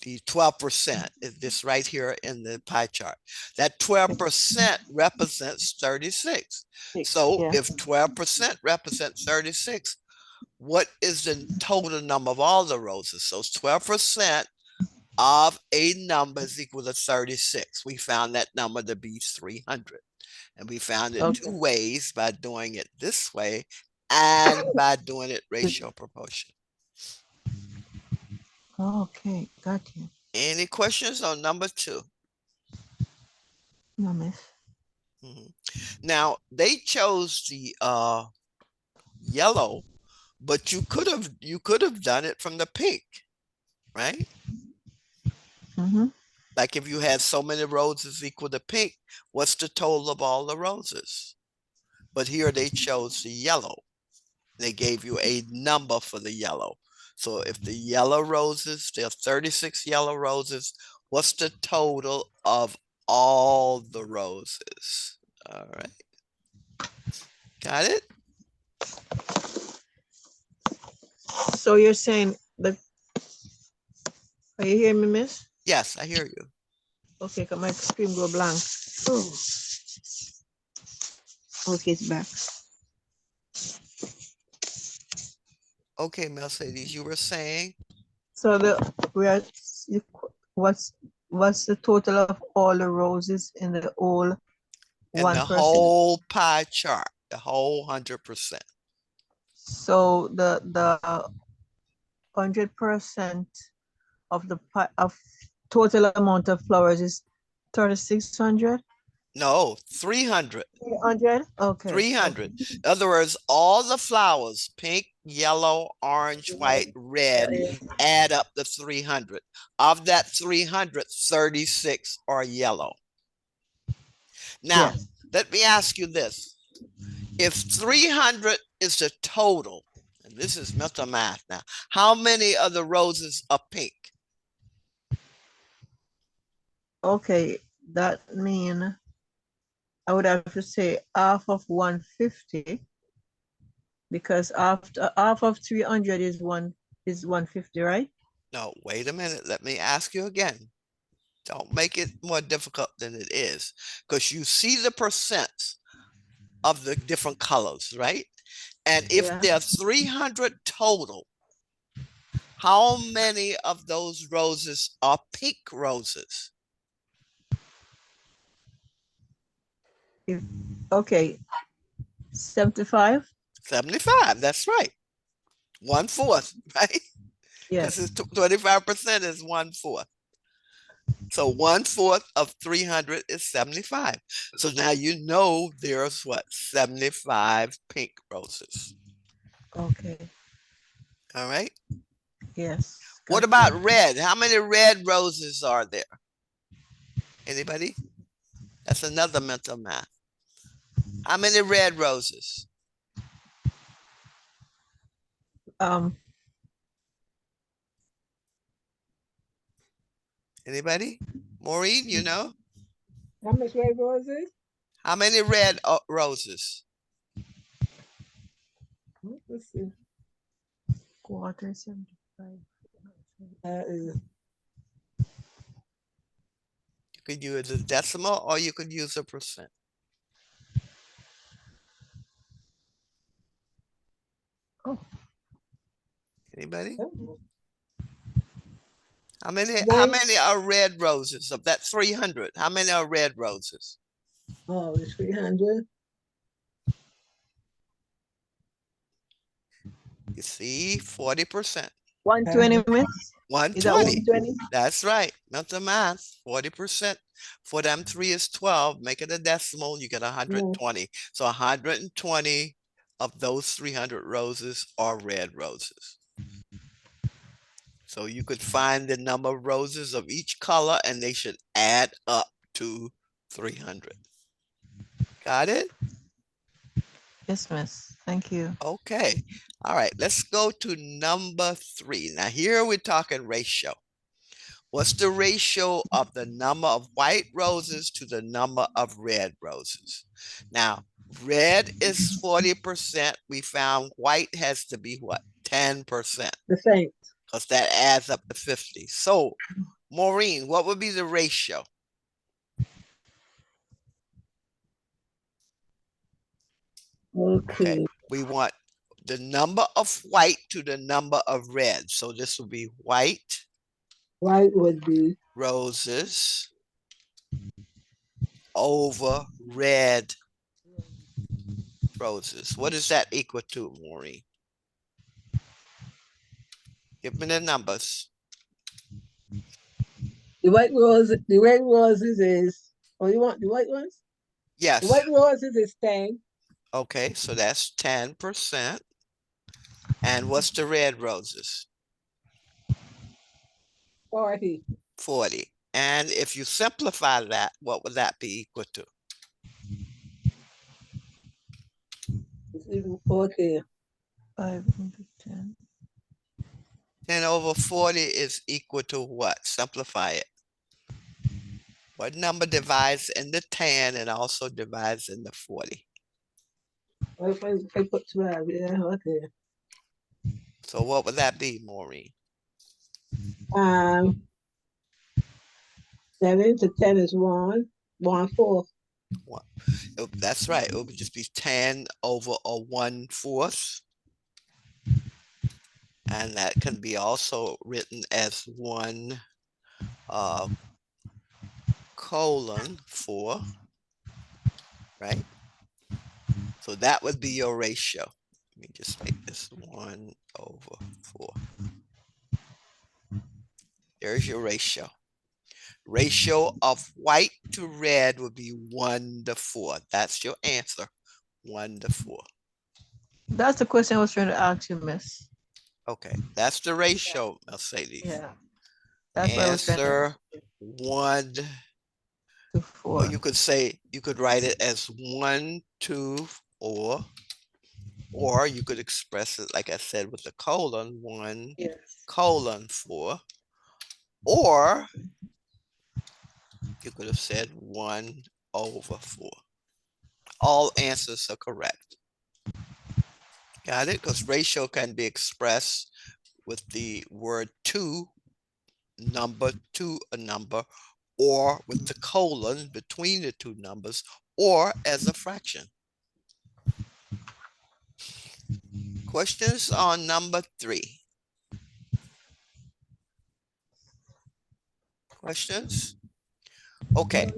12% is this right here in the pie chart. That 12% represents 36. So Yeah. if 12% represents 36, what is the total number of all the roses? So 12% of a number is equal to 36. We found that number to be 300. And we found it Okay. 2 ways, by doing it this way and by doing it ratio proportion. Okay, got you. Any questions on number 2? No, miss. Now they chose the yellow, but you could have done it from the pink, right? Like if you had so many roses equal to pink, what's the total of all the roses? But here they chose the yellow. They gave you a number for the yellow. So if the yellow roses, there are 36 yellow roses, what's the total of all the roses? All right. Got it? So you're saying that, are you hearing me, miss? Yes, I hear you. Okay, cause my screen go blank. Oh. Okay, it's back. Okay, Mercedes, you were saying? So what's the total of all the roses in the whole And 1%? the whole pie chart, the whole 100%. So the 100% of the of total amount of flowers is 3,600. No, 300. 300. Okay. 300. In other words, all the flowers, pink, yellow, orange, white, red, add up to 300. Of that 300, 36 are yellow. Now, Yes. let me ask you this. If 300 is the total, and this is mental math now, how many of the roses are pink? Okay, that mean I would have to say half of 150, because after half of 300 is 150, right? No, wait a minute. Let me ask you again. Don't make it more difficult than it is, because you see the percents of the different colors, right? And if Yeah. there are 300 total, how many of those roses are pink roses? Okay, 75. 75, that's right. 1/4, right? Because Yes. 25% is 1/4. So 1/4 of 300 is 75. So now you know there's what, 75 pink roses. Okay. All right. Yes. What Got about you. red? How many red roses are there? Anybody? That's another mental math. How many red roses? Um, Anybody? Maureen, you know? How much red roses? How many red roses? Let's see. quarter 75. Is You could use a decimal or you could use a percent. Oh, Anybody? oh, How many One. are red roses of that 300? How many are red roses? Oh, 300. You see, 40%. 120, miss? Is that 120. 120? That's right. Mental math, 40%. For them 3 is 12. Make it a decimal, you get 120. So 120 of those 300 roses are red roses. So you could find the number of roses of each color and they should add up to 300. Got it? Yes, miss. Thank you. Okay. All right. Let's go to number 3. Now here we're talking ratio. What's the ratio of the number of white roses to the number of red roses? Now, red is 40%. We found white has to be what? 10%, The same. because that adds up to 50. So, Maureen, what would be the ratio? Okay, Okay. we want the number of white to the number of red. So this will be white White would be roses over red roses. What is that equal to, Maureen? Give me the numbers. the white rose. The red roses is. Oh, you want the white ones? The Yes. white roses is 10. Okay, so that's 10%. And what's the red roses? 40. 40. And if you simplify that, what would that be equal to? Okay. 510. 10 over 40 is equal to what? Simplify it. What number divides into 10 and also divides into 40? Well, if I put 12, yeah, okay. So what would that be, Maureen? 7 to 10 is 1/4. That's right. It would just be 10 over a 1/4. And that can be also written as 1 colon 4, right? So that would be your ratio. Let me just make this 1 over 4. There's your ratio. Ratio of white to red would be 1 to 4. That's your answer, 1 to 4. That's the question I was trying to ask you, Miss. Okay, that's the ratio, Mercedes. Yeah. That's what I was trying to Answer ask you. 1 To or 4. you could say, you could write it as 1, 2, or you could express it, like I said, with the colon, 1 Yes. colon 4, or you could have said 1 over 4. All answers are correct. Got it? Because ratio can be expressed with the word to, number to a number, or with the colon between the two numbers, or as a fraction. Questions on number 3? Questions? Okay,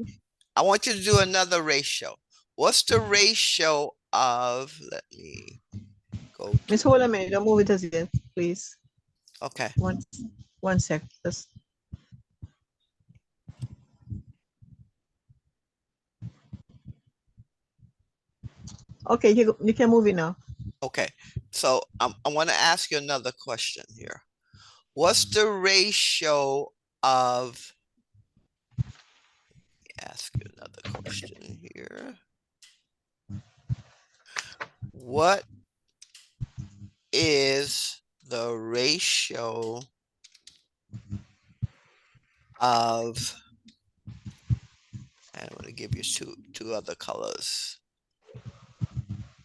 I want you to do another ratio. What's the ratio of, let me go to, Miss, hold a minute. Don't move it as yet, please. okay. One sec. Just okay. You can move it now. Okay, so I want to ask you another question here. What's the ratio of, ask you another question here. What is the ratio of, and I'm going to give you two other colors.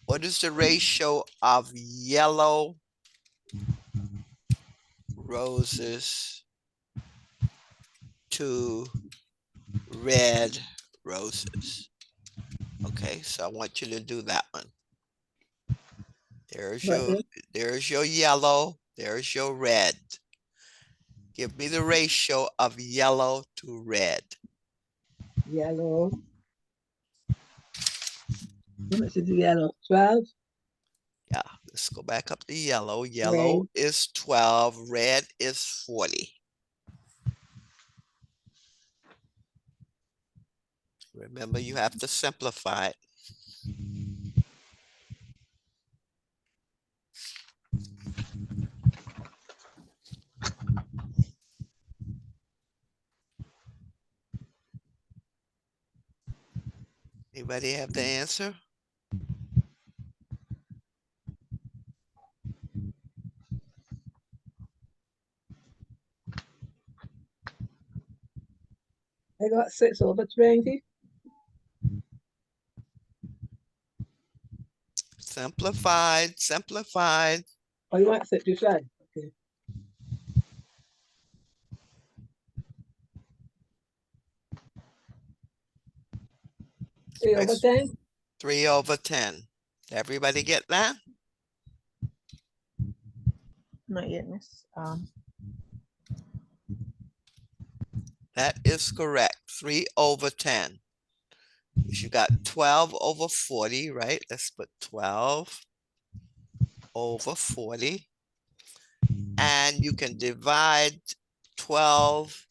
What is the ratio of yellow roses to red roses? Okay, so I want you to do that one. There's your yellow, there's your red. Give me the ratio of yellow to red. Yellow. How much is the yellow? 12? Yeah, let's go back up to yellow. Yellow is 12, red is 40. Remember, you have to simplify it. Anybody have the answer? I got 6 over 20. Simplified. Oh, you want 65? Okay. 3 over 10? 3 over 10. Everybody get that? Not yet, Miss. That is correct. 3 over 10. You got 12 over 40, right? Let's put 12 over 40. And you can divide 12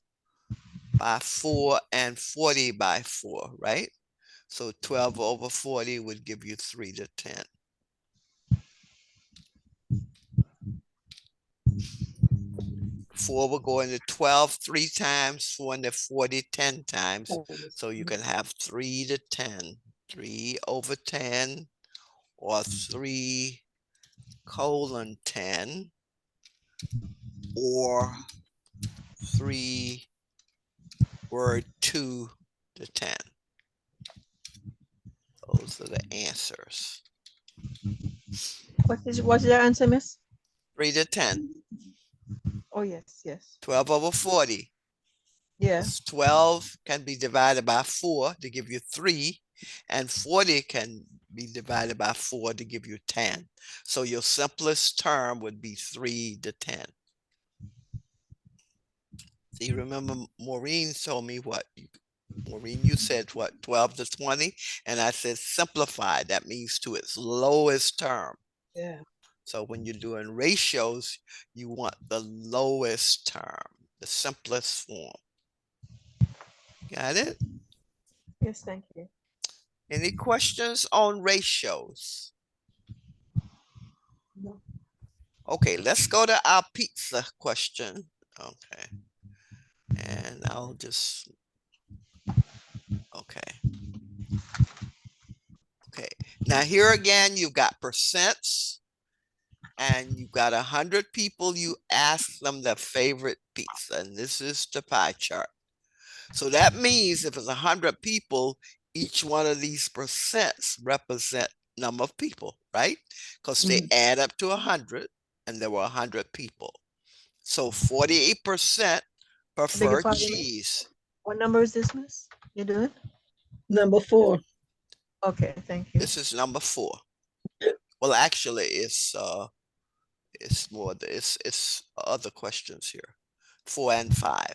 by 4 and 40 by 4, right? So 12 over 40 would give you 3 to 10. 4 will go into 12 3 times, 4 into 40 10 times. So you can have 3 to 10. 3 over 10 or 3 colon 10 or 3 were 2 to 10. Those are the answers. What's your answer, miss? 3 to 10. Oh, yes, yes. 12 over 40. Yeah. 12 can be divided by 4 to give you 3, and 40 can be divided by 4 to give you 10. So your simplest term would be 3 to 10. See, remember Maureen told me what? Maureen, you said what? 12 to 20? And I said simplified. That means to its lowest term. Yeah. So when you're doing ratios, you want the lowest term, the simplest form. Got it? Yes, thank you. Any questions on ratios? No. Okay, let's go to our pizza question. Okay. And I'll just, okay. Okay. Now here again, you've got percents and you've got 100 people. You ask them their favorite pizza, and this is the pie chart. So that means if it's 100 people, each one of these percents represent number of people, right? Because they add up to 100 and there were 100 people. So 48% I beg your prefer pardon, miss? cheese. What number is this, miss? You doing? Number 4. Okay, thank you. This is number 4. Well, actually, it's more, it's other questions here, 4 and 5.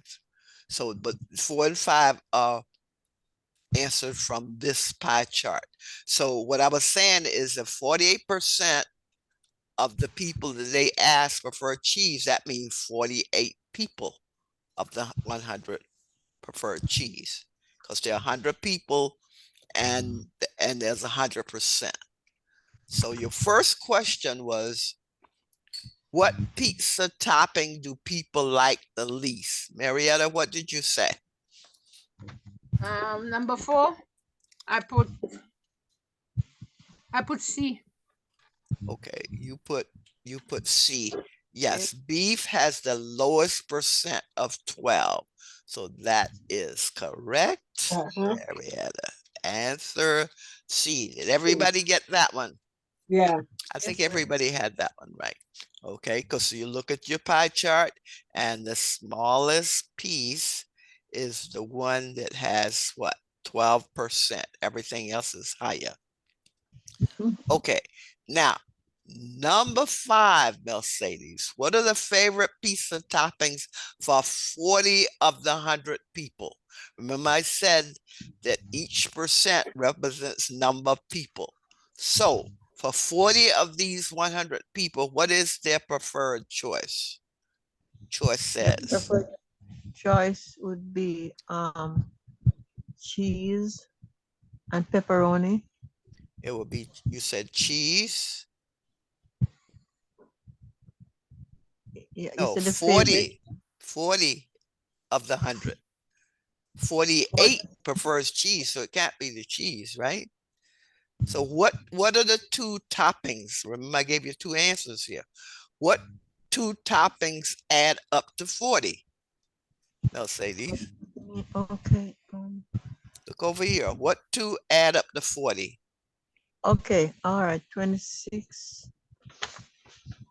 So, but 4 and 5 are answered from this pie chart. So what I was saying is that 48% of the people that they ask prefer cheese. That means 48 people of the 100 prefer cheese, because there are 100 people and there's 100%. So your first question was, what pizza topping do people like the least? Marietta, what did you say? Number 4, I put C. Okay, you put C. Yes, beef has the lowest percent of 12. So that is correct. Marietta. Answer C. Did everybody get that one? Yeah. I think Yes, sir. everybody had that one right. Okay, because you look at your pie chart and the smallest piece is the one that has what? 12%. Everything else is higher. Okay, now number 5, Mercedes. What are the favorite pizza toppings for 40 of the 100 people? Remember I said that each percent represents number of people. So for 40 of these 100 people, what is their preferred choice? Choice says. Preferred choice would be cheese and pepperoni. It would be, you said cheese? Yeah, you No, said the favorite. 40 of the 100. 48 prefers cheese, so it can't be the cheese, right? So what are the 2 toppings? Remember, I gave you 2 answers here. What 2 toppings add up to 40? Mercedes, Okay. look over here. What 2 add up to 40? Okay. All right. 26.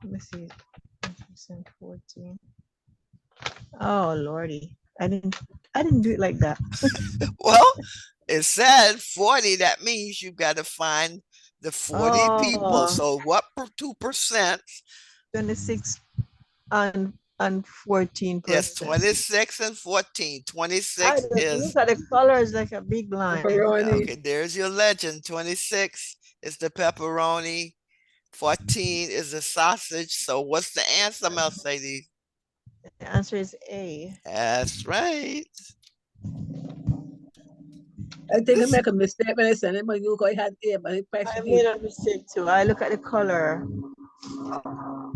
Let me see. 14. Oh Lordy. I didn't do it like that. Well, it said 40. That means you've got to find the 40 people. Oh, So what 2%? 26 and 14%. Yes, 26 and 14. 26 is, Look at the colors like a big line. Pepperoni. okay, there's your legend. 26 is the pepperoni. 14 is the sausage. So what's the answer, Mercedes? The answer is A. That's right. I think I make a mistake when I said it, but you go had A, but I pressed I B. made a mistake too. I look at the color.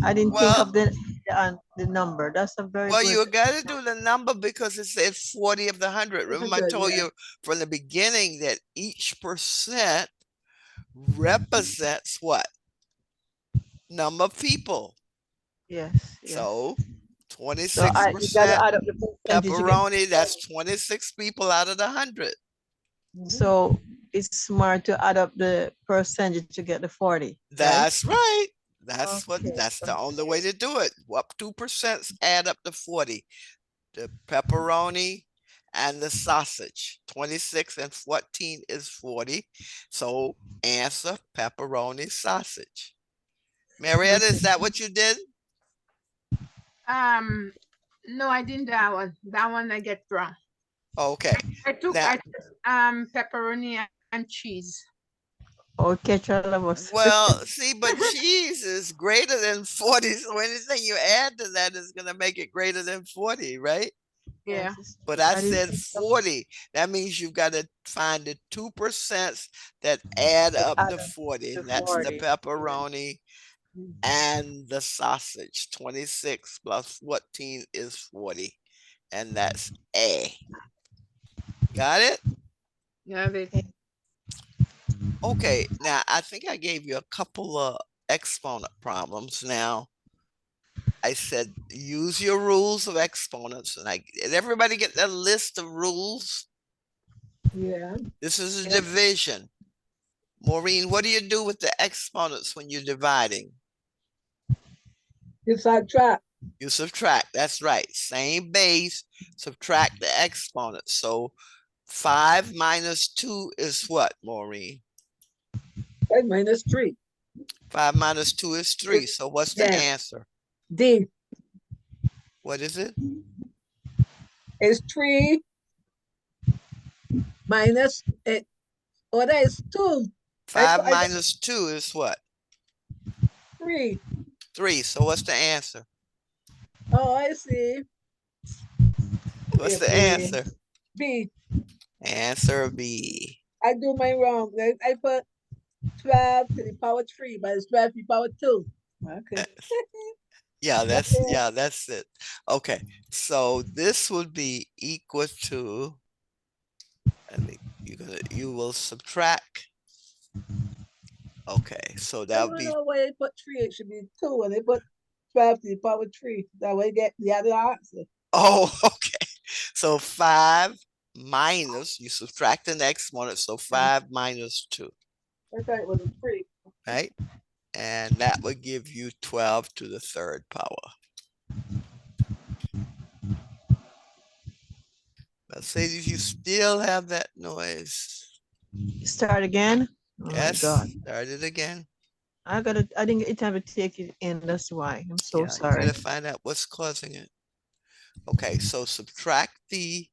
I didn't think Well, of the number. That's a very well, good. you got to do the number because it said 40 of the 100. Remember, I 100, told yeah. you from the beginning that each percent represents what? Number of people. Yes, yes. So So you gotta 26% add up the percentage again. pepperoni, that's 26 people out of the 100. So it's smart to add up the percentage to get the 40, right? That's right. That's Okay. the only way to do it. What 2% add up to 40? The pepperoni and the sausage. 26 and 14 is 40. So answer pepperoni sausage. Marietta, is that what you did? No, I didn't do that one. That one I get wrong. Okay. Now, I took pepperoni and cheese. Oh, catch all of us. well, see, but cheese is greater than 40. So anything you add to that is going to make it greater than 40, right? Yeah. But I That is said 40. That means you've got to find the 2% that add up add to up 40. to That's the 40. pepperoni and the sausage. 26 plus 14 is 40. And that's A. Got it? Yeah, Okay. Now, I think I gave you a couple of exponent problems. Now, I said use your rules of exponents. And did everybody get that list of rules? Yeah. This is a division. Maureen, what do you do with the exponents when you're dividing? You subtract. You subtract. That's right. Same base, subtract the exponents. So 5 minus 2 is what, Maureen? 5 minus 3. 5 minus 2 is 3. So what's the Yeah. answer? D What is it? is 3 minus it. Oh, that is 2. 5 minus 2 is what? 3. 3. So what's the answer? Oh, I see. What's the answer? B. Answer B. I do mine wrong. I put 12 to the power 3, but it's 12 to the power 2. Okay. Yeah, Okay. that's it. Okay. So this would be equal to, you will subtract. Okay, so I that would don't be, know why they put 3. It should be 2, and they put 12 to the power 3. That way, get the other answer. oh, okay. So 5 minus, you subtract the next one, so 5 minus 2, I thought it was a 3. right? And that would give you 12 to the third power. Mercedes, you still have that noise. Start again. Oh my Yes, God. start it again. I didn't get time to take it in. That's why. I'm so Yeah, you sorry. gotta find out what's causing it. Okay, so subtract the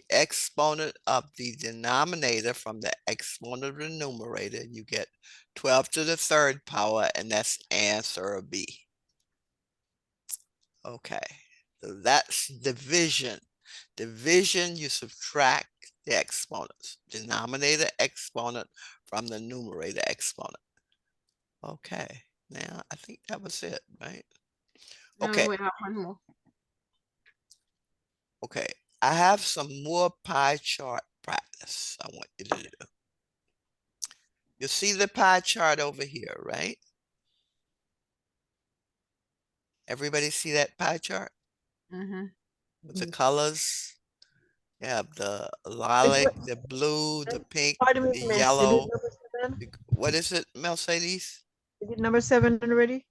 exponent of the denominator from the exponent of the numerator. You get 12 to the third power, and that's answer B. Okay, so that's division. Division, you subtract the exponents, denominator exponent from the numerator exponent. Okay, now I think that was it, right? Okay. We have one more. Okay, I have some more pie chart practice I want you to do. You see the pie chart over here, right? Everybody see that pie chart with the colors? You have the lilac, the blue, the pink, Pardon the me, miss. You did yellow. number 7? What is it, Mercedes? You did number 7 already?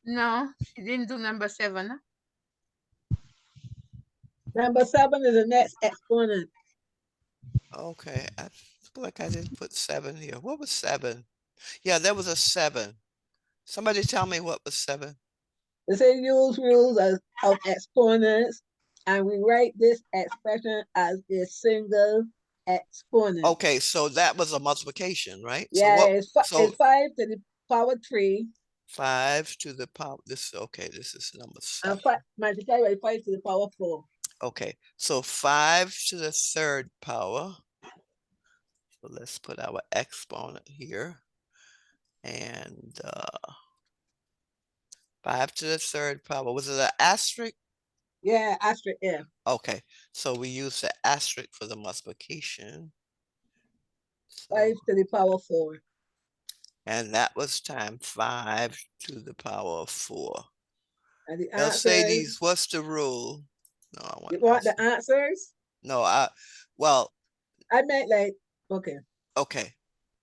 No, she didn't do number 7. Number 7 is the next exponent. Okay, I feel like I didn't put 7 here. What was 7? Yeah, there was a 7. Somebody tell me what was 7. They say use rules of exponents, and we write this expression as a single exponent. Okay, so that was a multiplication, right? Yeah, it's 5 to the power 3. 5 to the power, this is number 7. And multiply by 5 to the power 4. Okay, so 5 to the third power. So let's put our exponent here. And 5 to the third power. Was it an asterisk? Yeah, asterisk F. Okay, so we use the asterisk for the multiplication. 5 to the power 4. And that was times 5 to the power of 4. And the Mercedes, answers, what's the rule? No, I want you want the Mercedes. answers? No, well, I meant like, okay. okay.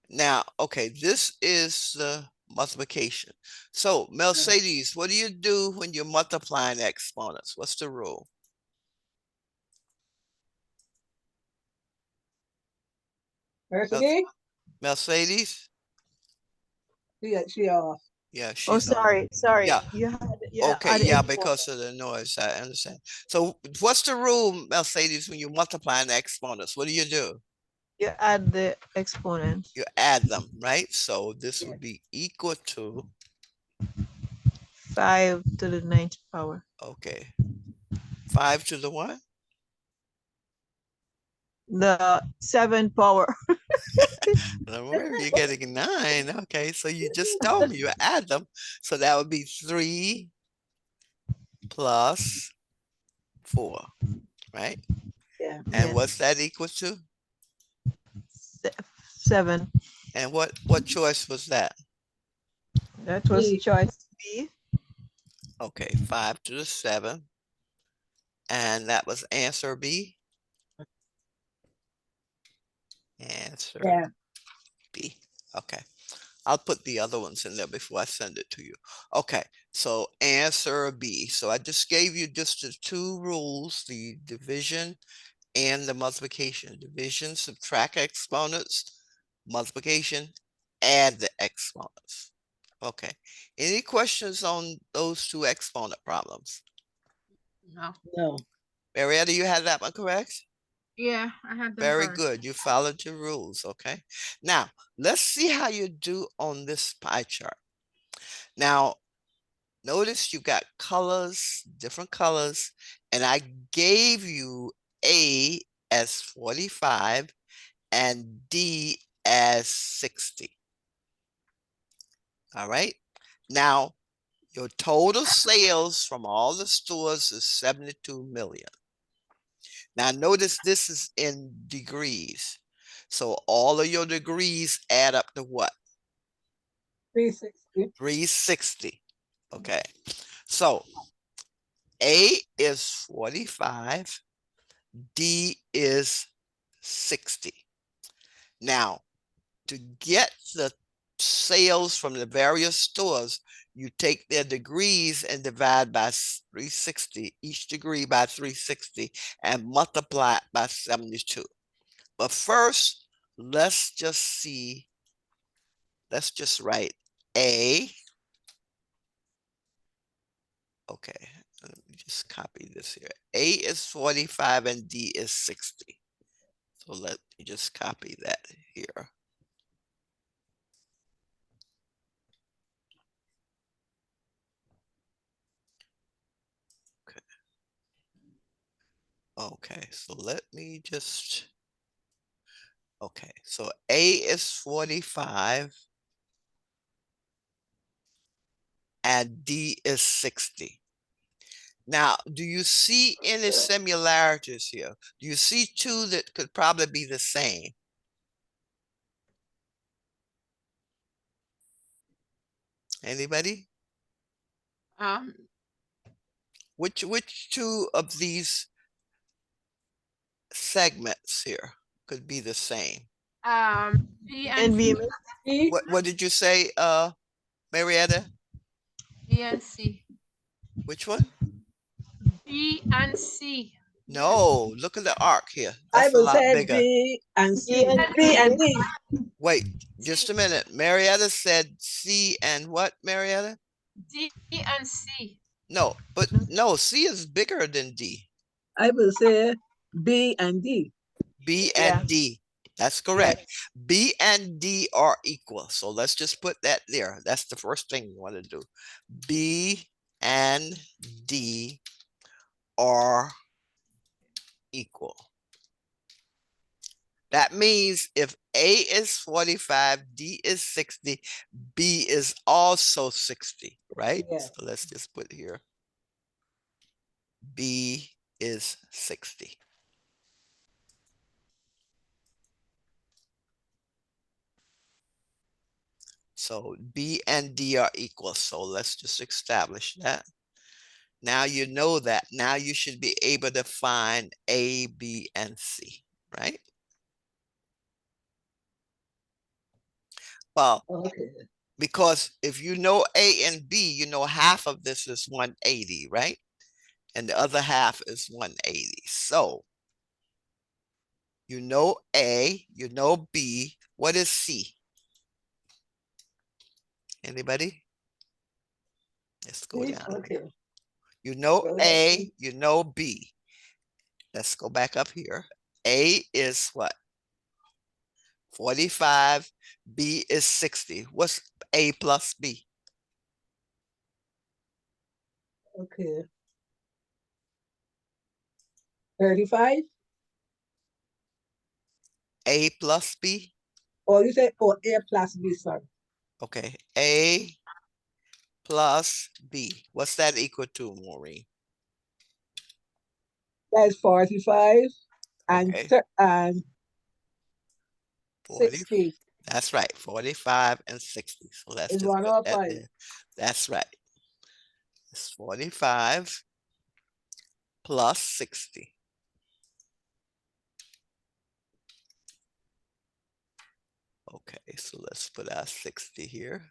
Now, okay, this is the multiplication. So, Mercedes, what do you do when you're multiplying exponents? What's the rule? Mercedes, Mercedes? she off. Yeah, Oh, she's on. sorry. Yeah, You okay, had yeah, exponent. because of the noise, I understand. So, what's the rule, Mercedes, when you're multiplying exponents? What do you do? You add the exponent. You add them, right? So, this Yes. would be equal to, 5 to the 9th power. okay, 5 to the what? The 7 power. Where you're getting 9. Okay, so you just told me you add them. So that would be 3 plus 4, right? Yeah. And Yes. what's that equal to? 7. And what choice was that? That was B. choice B. Okay, 5 to the 7. And that was answer B. Answer Yeah. B. Okay. I'll put the other ones in there before I send it to you. Okay, so answer B. So I just gave you just the two rules, the division and the multiplication. Division, subtract exponents. Multiplication, add the exponents. Okay. Any questions on those two exponent problems? No. No. Marietta, you had that one correct? Yeah, I had them Very correct. good. You followed your rules. Okay. Now, let's see how you do on this pie chart. Now, notice you got colors, different colors, and I gave you A as 45 and D as 60. All right. Now, your total sales from all the stores is 72 million. Now, notice this is in degrees. So all of your degrees add up to what? 360. 360. Okay. So A is 45, D is 60. Now, to get the sales from the various stores, you take their degrees and divide by 360, each degree by 360, and multiply it by 72. But first, let's just write A. Okay, let me just copy this here. A is 45 and D is 60. So let me just copy that here. Okay, so let me just, okay, so A is 45 and D is 60. Now, do you see any similarities here? Do you see two that could probably be the same? Anybody? Um, Which two of these segments here could be the same? B and And B. C. B. What did you say, Marietta? B and C. Which one? B and C. No, look at the arc here. I That's a will lot say bigger. B and B C. and B and D. Wait, just C. a minute. Marietta said C and what, Marietta? D and C. No, but no, C is bigger than D. I will say B and D. B Yeah. and D. That's correct. Yes. B and D are equal. So let's just put that there. That's the first thing you want to do. B and D are equal. That means if A is 45, D is 60, B is also 60, right? Yeah. So let's just put here, B is 60. So B and D are equal. So let's just establish that. Now you know that. Now you should be able to find A, B, and C, right? Well, Okay. because if you know A and B, you know half of this is 180, right? And the other half is 180. So you know A, you know B. What is C? Anybody? Let's go See? down. Okay. You know Go ahead. A, you know B. Let's go back up here. A is what? 45. B is 60. What's A plus B? Okay. 35. A plus B? Or you say, or A plus B, sorry. Okay. A plus B. What's that equal to, Maureen? That's 45 and Okay. and 40. 60 That's right. 45 and 60. So let's is just put that 105. there. That's right. It's 45 plus 60. Okay, so let's put our 60 here.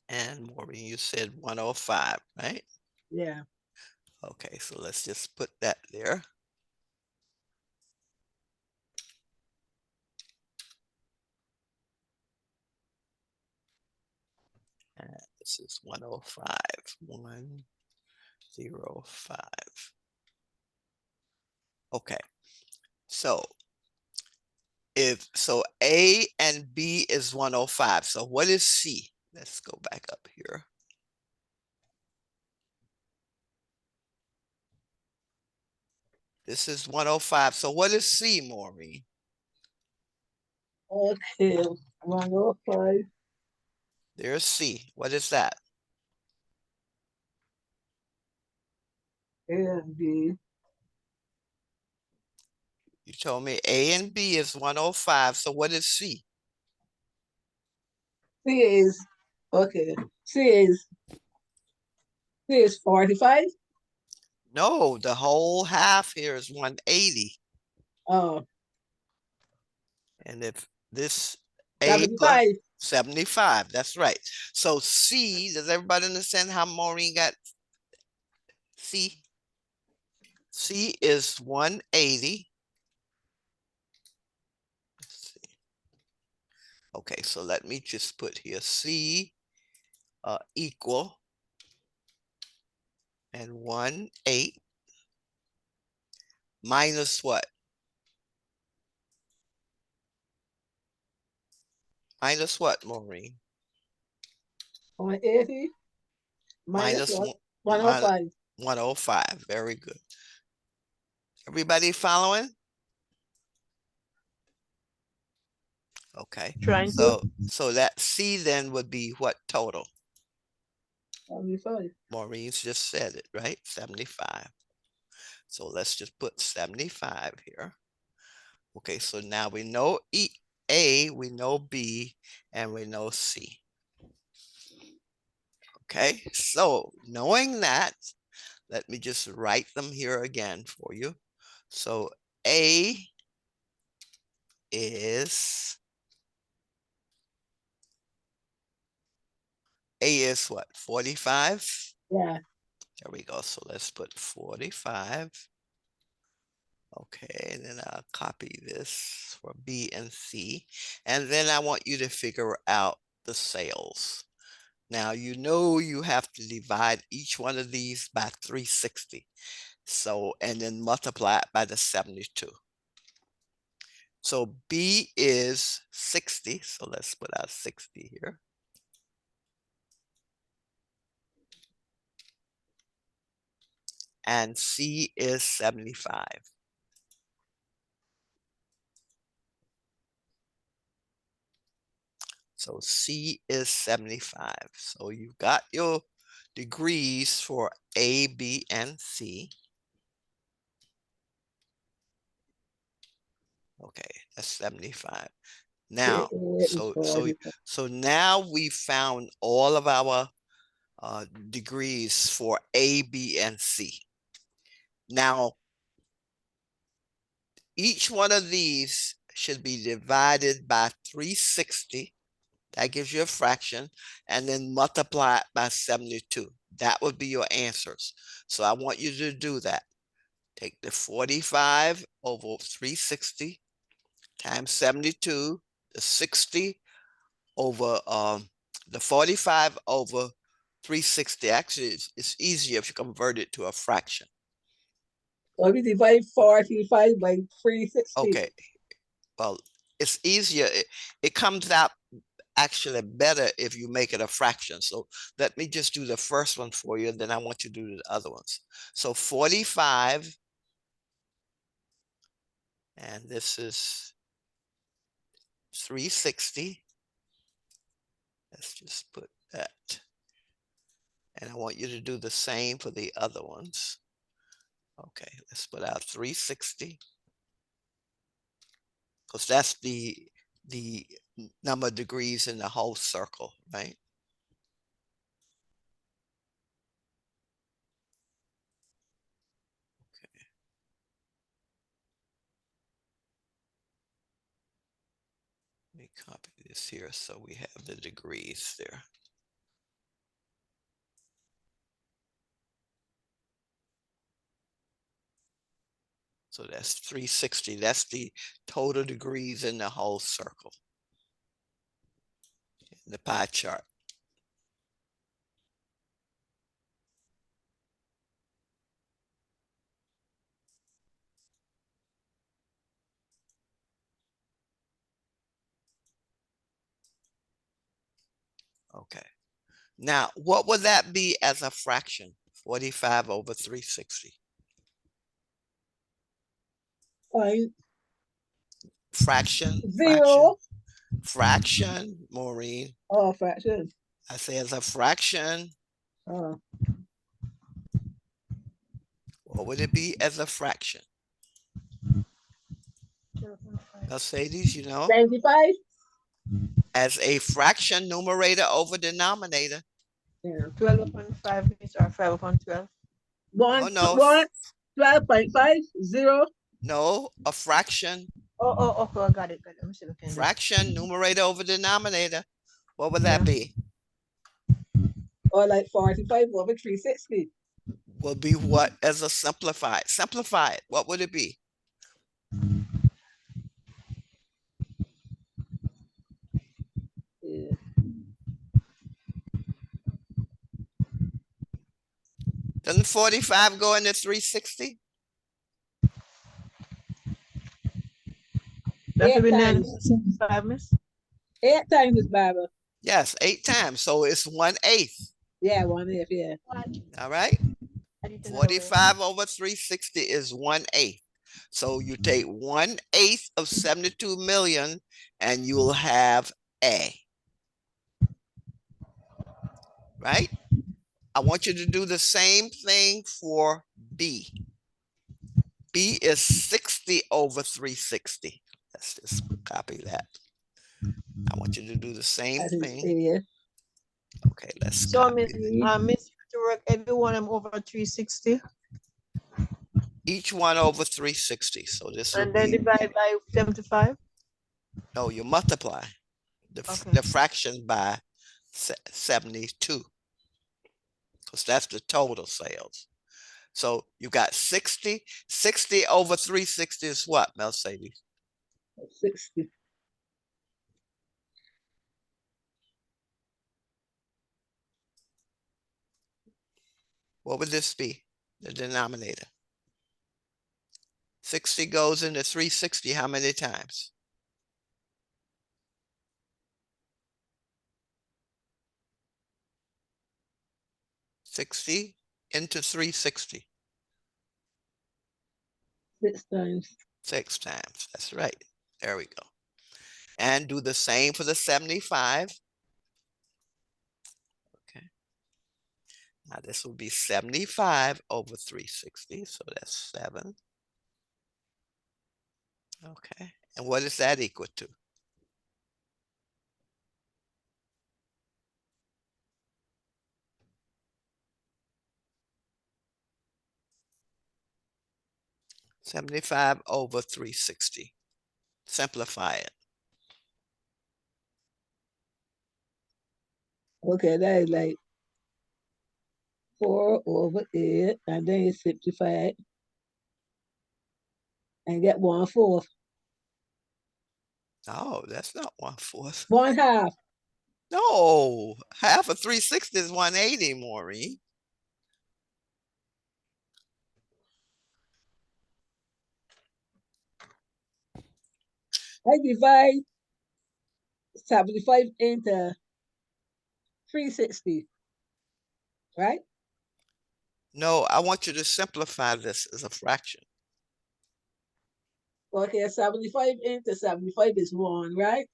And Maureen, you said 105, right? Yeah. Okay, so let's just put that there. And this is 105. 105. Okay, so if so A and B is 105. So what is C? Let's go back up here. This is 105. So what is C, Maureen? Okay. 105 There's C. What is that? and B. You told me A and B is 105. So what is C? C is okay. C is 45. No, the whole half here is 180. Oh, And if this A plus 75. 75, that's right. So C, does everybody understand how Maureen got C? C is 180. Let's see. Okay, so let me just put here C equal and 1/8 minus what? Minus what, Maureen? 180 minus Minus what? one, 105. 105. Very good. Everybody following? Okay. Trying to. So that C then would be what total? 75. Maureen's just said it, right? 75. So let's just put 75 here. Okay, so now we know A, we know B, and we know C. Okay, so knowing that, let me just write them here again for you. So A is what? 45? Yeah. There we go. So let's put 45. Okay, and then I'll copy this for B and C. And then I want you to figure out the sales. Now, you know you have to divide each one of these by 360. So, and then multiply it by the 72. So B is 60. So let's put out 60 here. And C is 75. So C is 75. So you've got your degrees for A, B, and C. Okay, that's 75. Now, A is 45. so now we found all of our degrees for A, B, and C. Now, each one of these should be divided by 360. That gives you a fraction, and then multiply it by 72. That would be your answers. So I want you to do that. Take the 45 over 360 times 72, the 60 over the 45 over 360. Actually, it's easier if you convert it to a fraction. So we divide 45 by 360. Okay, well, it's easier. It comes out actually better if you make it a fraction. So let me just do the first one for you, and then I want you to do the other ones. So 45, and this is 360. Let's just put that. And I want you to do the same for the other ones. Okay, let's put out 360. Because that's the number of degrees in the whole circle, right? Okay. Let me copy this here so we have the degrees there. So that's 360. That's the total degrees in the whole circle in the pie chart. Okay. Now, what would that be as a fraction? 45 over 360. Point Fraction, zero. fraction, Maureen. Oh, fraction. I say as a fraction. Oh, What would it be as a fraction? Mercedes, you know, 95. as a fraction, numerator over denominator. Yeah. 12 upon 5 is or 5 upon 12. One, no. 12.5, 0. No, a fraction, Oh, okay, I got it. Let me see if I can do it. fraction, numerator over denominator. What would that be? Or like 45 over 360. Will be what as a simplified? Simplify it. What would it be? Yeah. Doesn't 45 go into 360? That should be 8 times. 965, miss. 8 times is Barbara. Yes, 8 times. So it's 1/8. Yeah, 1/8, yeah. All right. I need to know the way. 45 over 360 is 1/8. So you take 1/8 of 72 million and you'll have A. Right? I want you to do the same thing for B. B is 60 over 360. Let's just copy that. I want you to do the same That is thing. A. Okay, let's So, copy miss, it. miss, to work every one of them over 360 Each one over 360. So this would and then be, divide by 75. no, you multiply Okay. the fraction by 72. Because that's the total sales. So you got 60. 60 over 360 is what, Mercedes? 60. What would this be? The denominator. 60 goes into 360 how many times? $60 into 360. 6 times. 6 times. That's right. There we go. And do the same for the 75. Okay. Now this will be 75 over 360. So that's 7. Okay. And what is that equal to? 75 over 360. Simplify it. Okay, that is like 4/8, and then you simplify it and get 1/4. No, that's not 1/4. 1/2. No, half of 360 is 180, Maureen. I divide 75 into 360, right? No, I want you to simplify this as a fraction. Okay, 75 into 75 is 1, right?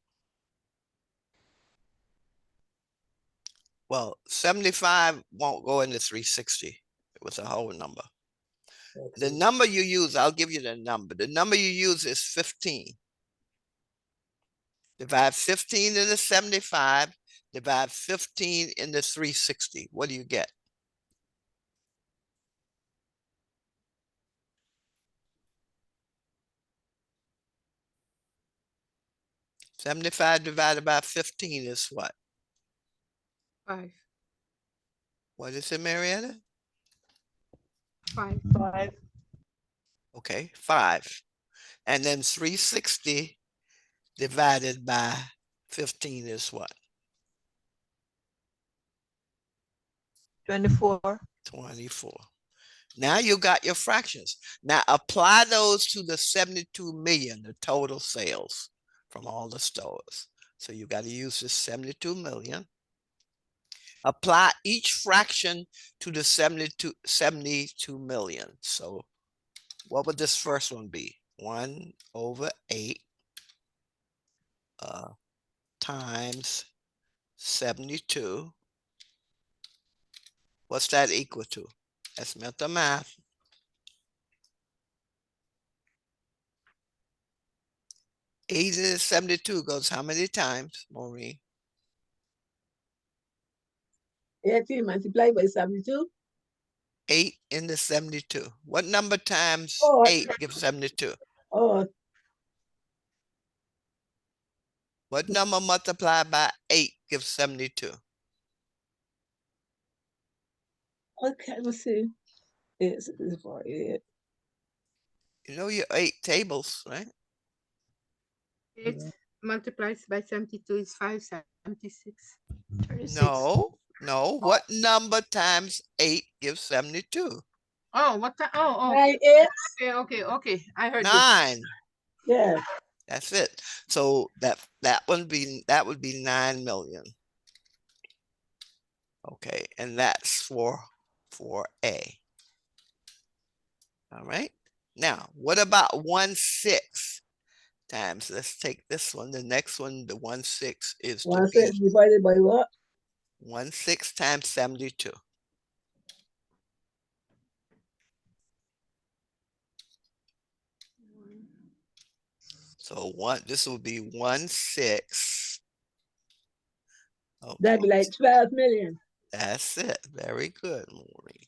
Well, 75 won't go into 360 with a whole number. The Okay. number you use, I'll give you the number. The number you use is 15. Divide 15 into 75, divide 15 into 360. What do you get? $75 divided by 15 is what? 5. What is it, Marietta? 5. 5. Okay, 5. And then 360 divided by 15 is what? 24. 24. Now you got your fractions. Now apply those to the 72 million, the total sales from all the stores. So you got to use this 72 million. Apply each fraction to the 72 million. So what would this first one be? 1/8 times 72. What's that equal to? That's mental math. 8 to 72 goes how many times, Maureen? 18 multiplied by 72. 8 into 72. What number times Oh, 8 gives 72? oh, What number multiplied by 8 gives 72? okay, let's see. It's 48. You know your 8 tables, right? 8 multiplied by 72 is 576. 36. No. What number times 8 gives 72? Oh, what? Oh, 9, 8. okay. I heard you. 9. Yeah. That's it. So that would be 9 million. Okay, and that's for A. All right. Now, what about 1/6 times? Let's take this one. The next one, the 1/6 is to 1/6 B. divided by what? 1/6 times 72. So this will be 1/6. That'd Okay, be like 12 million. that's it. Very good, Maureen.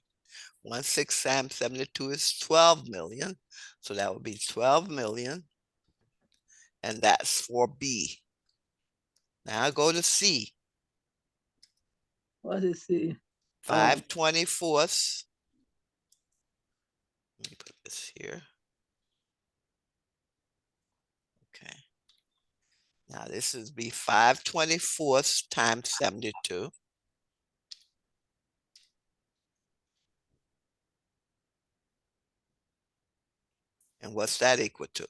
1/6 times 72 is 12 million. So that would be 12 million. And that's for B. Now go to C. What is C? 5/24. Let me put this here. Okay. Now this is be 5/24 times 72. And what's that equal to?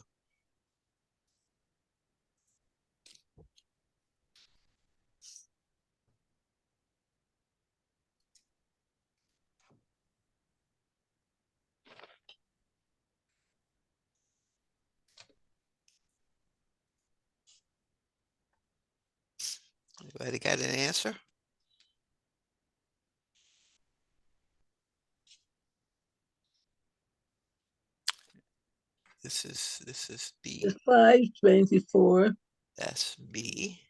Anybody got an answer? This is B. It's 5/24. That's B.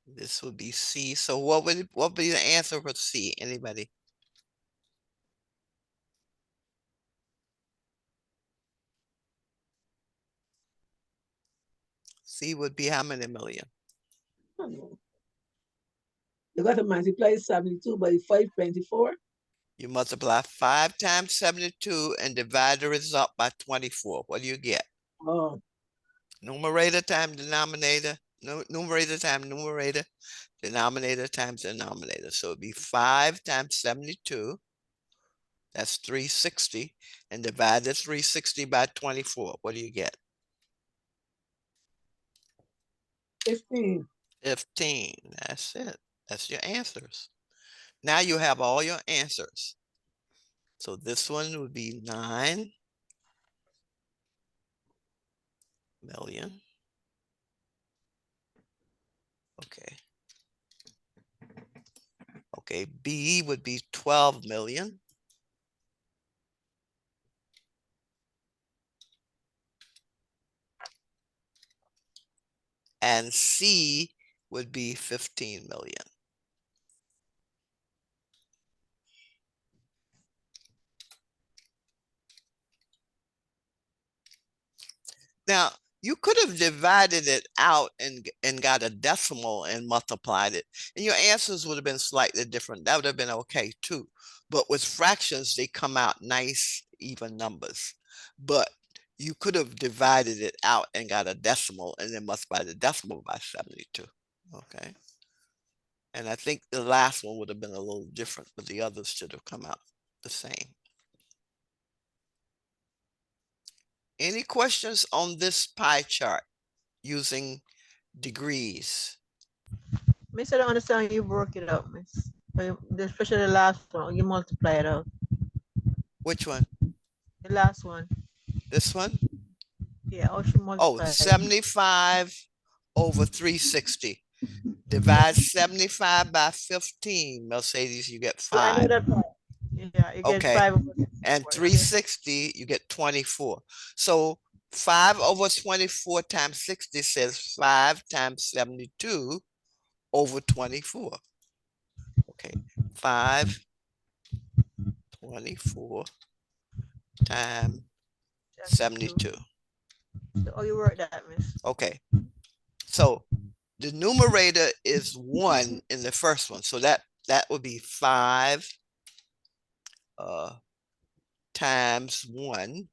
This would be C. So what would be the answer for C? Anybody? C would be how many million? You got to multiply 72 by 524. You multiply 5 times 72 and divide the result by 24. What do you get? Oh, Numerator times denominator, numerator times numerator, denominator times denominator. So it'd be 5 times 72. That's 360. And divide the 360 by 24. What do you get? 15. 15. That's it. That's your answers. Now you have all your answers. So this one would be 9 million. Okay. Okay, B would be 12 million. And C would be 15 million. Now, you could have divided it out and got a decimal and multiplied it, and your answers would have been slightly different. That would have been okay too. But with fractions, they come out nice, even numbers. But you could have divided it out and got a decimal and then multiplied the decimal by 72. Okay. And I think the last one would have been a little different, but the others should have come out the same. Any questions on this pie chart using degrees? Miss, I don't understand you broke it up, miss. Especially the last one, you multiply it out. Which one? The last one. This one? Yeah, how she Oh, multiply it? 75 over 360. Divide 75 by 15, Mercedes, you get So I know 5. that part. Yeah, you get Okay. 5 over And 24. 360, you get 24. So 5 over 24 times 60 says 5 times 72 over 24. Okay, 5, 24 times 72. Oh, you work that, miss. Okay, so the numerator is 1 in the first one. So that would be 5 times 1.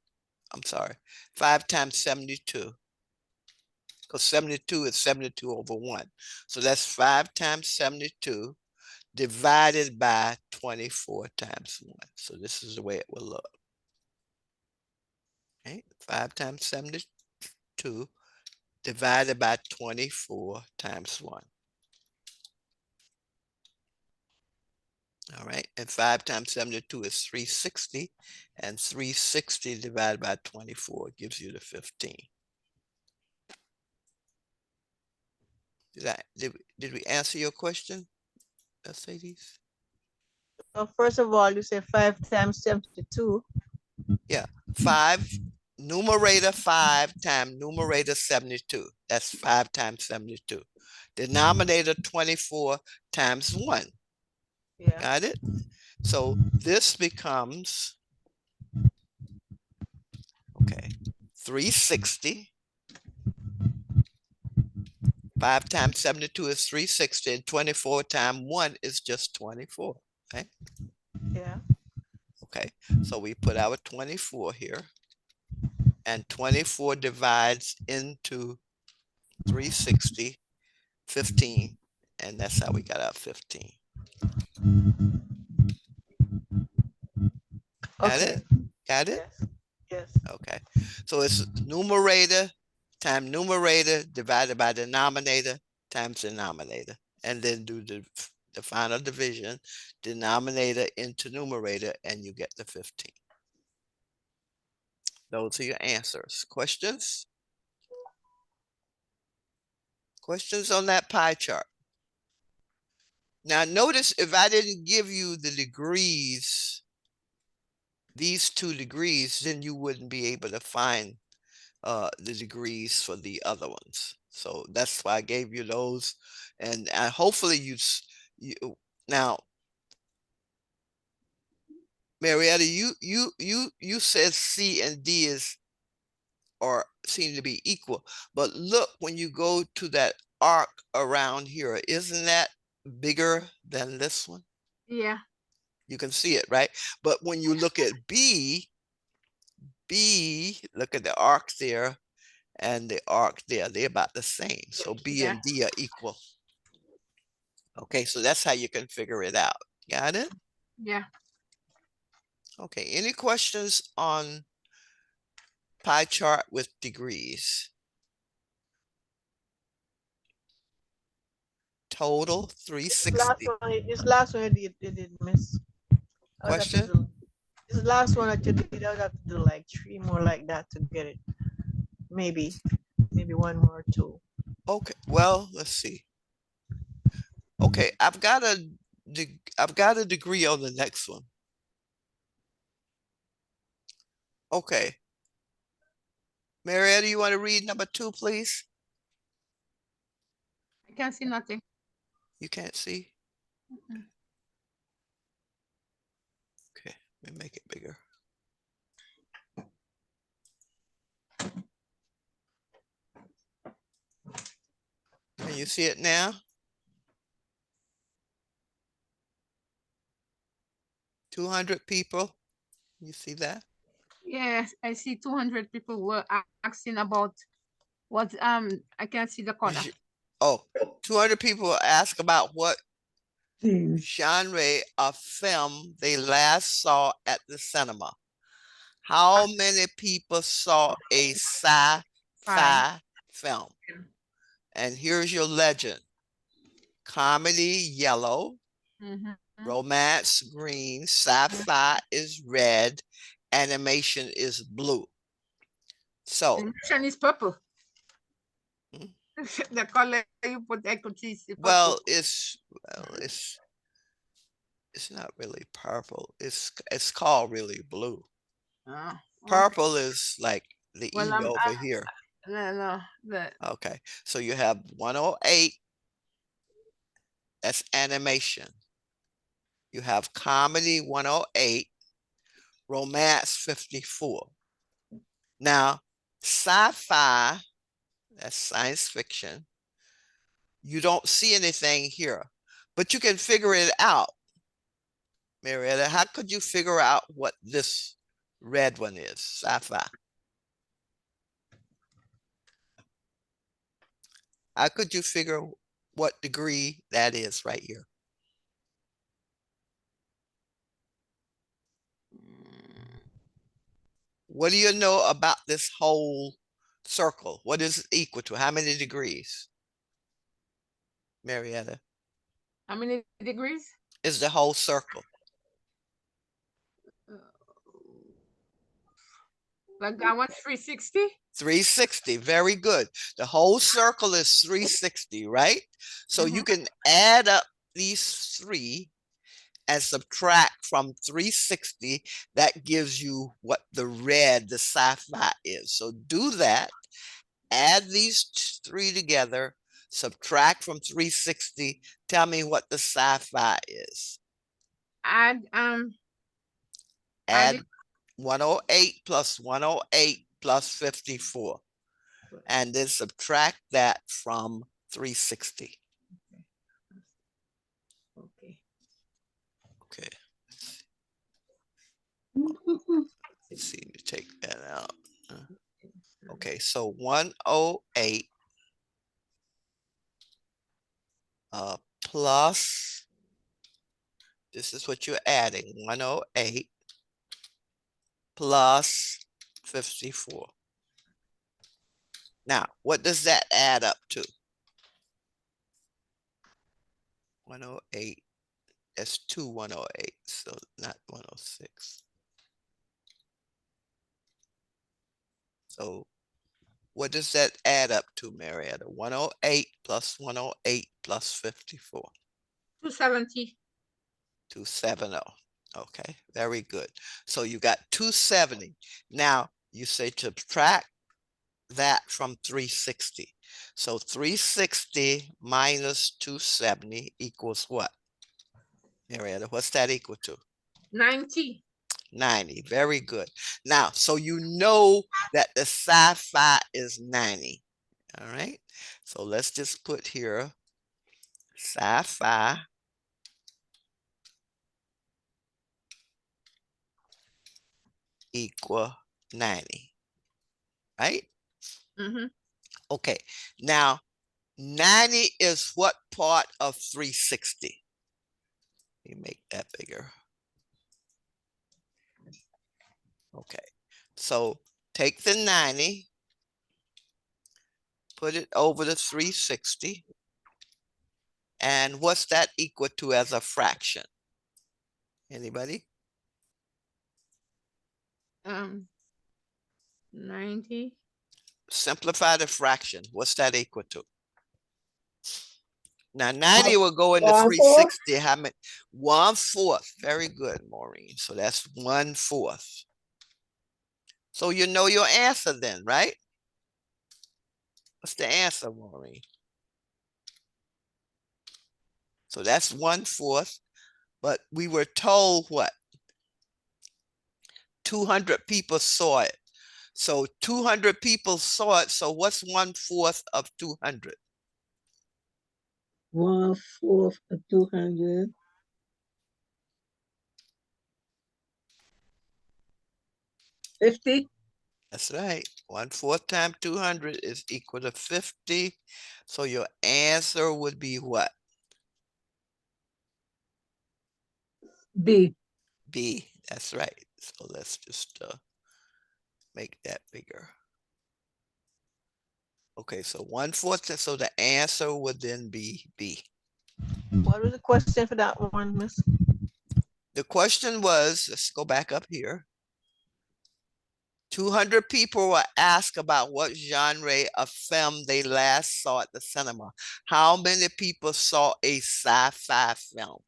I'm sorry, 5 times 72. Because 72 is 72 over 1. So that's 5 times 72 divided by 24 times 1. So this is the way it will look. Okay, 5 times 72 divided by 24 times 1. All right, and 5 times 72 is 360, and 360 divided by 24 gives you the 15. Did we answer your question, Mercedes? So first of all, you say 5 times 72. Yeah, 5, numerator 5 times numerator 72. That's 5 times 72. Denominator 24 times 1. Yeah. Got it? So this becomes, okay, 360. 5 times 72 is 360, and 24 times 1 is just 24, right? Yeah. Okay, so we put our 24 here, and 24 divides into 360, 15, and that's how we got our 15. Got Okay. it? Got it? Yes. Yes. Okay, so it's numerator times numerator divided by denominator times denominator, and then do the final division, denominator into numerator, and you get the 15. Those are your answers. Questions? Questions on that pie chart? Now notice if I didn't give you the degrees, these 2 degrees, then you wouldn't be able to find the degrees for the other ones. So that's why I gave you those, and hopefully you now, Marietta, you said C and D is or seem to be equal. But look, when you go to that arc around here, isn't that bigger than this one? Yeah. You can see it, right? But when you look at B, look at the arc there and the arc there, they're about the same. So B Yeah. and D are equal. Okay, so that's how you can figure it out. Got it? Yeah. Okay, any questions on pie chart with degrees? Total This 360. last one you did miss. I would have to Question? do this last one that you did. I would have to do like 3 more like that to get it. Maybe, maybe 1 more or 2. Okay, well, let's see. Okay, I've got a degree on the next one. Okay. Marietta, you want to read number 2, please? I can't see nothing. You can't see? Okay, let me make it bigger. Can you see it now? 200 people. You see that? Yes, I see 200 people were asking about what I can't see the corner. Oh, 200 people ask about what Hmm. genre of film they last saw at the cinema. How many people saw a sci-fi film? And here's your legend. Comedy, yellow. Mm-hmm. Romance, green. Sci-fi is red. Animation is blue. So, Animation is purple. Hmm? The color you put, I could see is purple. well, it's not really purple. It's called really blue. Okay. Purple is like the Well, E over here. no, Okay, so you have 108. That's animation. You have comedy 108, romance 54. Now, sci-fi, that's science fiction. You don't see anything here, but you can figure it out. Marietta, how could you figure out what this red one is, sci-fi? How could you figure what degree that is right here? What do you know about this whole circle? What is it equal to? How many degrees? Marietta, how many degrees? is the whole circle. Like I want 360. 360, very good. The whole circle is 360, right? So you can add up these 3 and subtract from 360. That gives you what the red, the sci-fi is. So do that. Add these 3 together, subtract from 360. Tell me what the sci-fi is. Add Add 108 plus 108 plus 54. And then subtract that from 360. Okay. Okay. Let's see, you take that out. Okay, so 108 plus, this is what you're adding, 108 plus 54. Now, what does that add up to? 108, that's 2 108, so not 106. So what does that add up to, Marietta? 108 plus 108 plus 54. 270. 270. Okay, very good. So you got 270. Now you say to subtract that from 360. So 360 minus 270 equals what? Marietta, what's that equal to? 90. 90. Very good. Now, so you know that the sci-fi is 90. All right. So let's just put here sci-fi equal 90. Right? Mm-hmm. Okay. Now, 90 is what part of 360? Let me make that bigger. Okay. So take the 90, put it over the 360. And what's that equal to as a fraction? Anybody? 90. Simplify the fraction. What's that equal to? Now 90 will go into 1/4. 360. How many? 1/4. Very good, Maureen. So that's 1/4. So you know your answer then, right? What's the answer, Maureen? So that's 1/4. But we were told what? 200 people saw it. So 200 people saw it. So what's 1/4 of 200? 1/4 of 200. 50. That's right. 1/4 times 200 is equal to 50. So your answer would be what? B. B. That's right. So let's just make that bigger. Okay, so 1/4. So the answer would then be B. What was the question for that one, Miss? The question was, let's go back up here. 200 people were asked about what genre of film they last saw at the cinema. How many people saw a sci-fi film?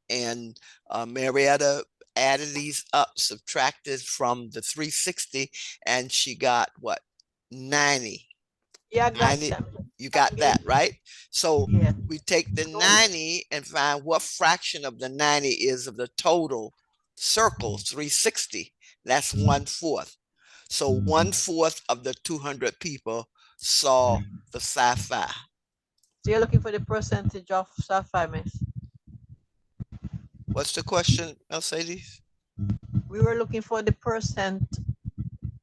And Marietta added these up, subtracted from the 360, and she got what? 90. Yeah, I got 90. that. You got that, right? So Yeah. we take the 90 and find what fraction of the 90 is of the total circle, 360. That's 1/4. So 1/4 of the 200 people saw the sci-fi. So you're looking for the percentage of sci-fi, Miss? What's the question, Mercedes? We were looking for the percent.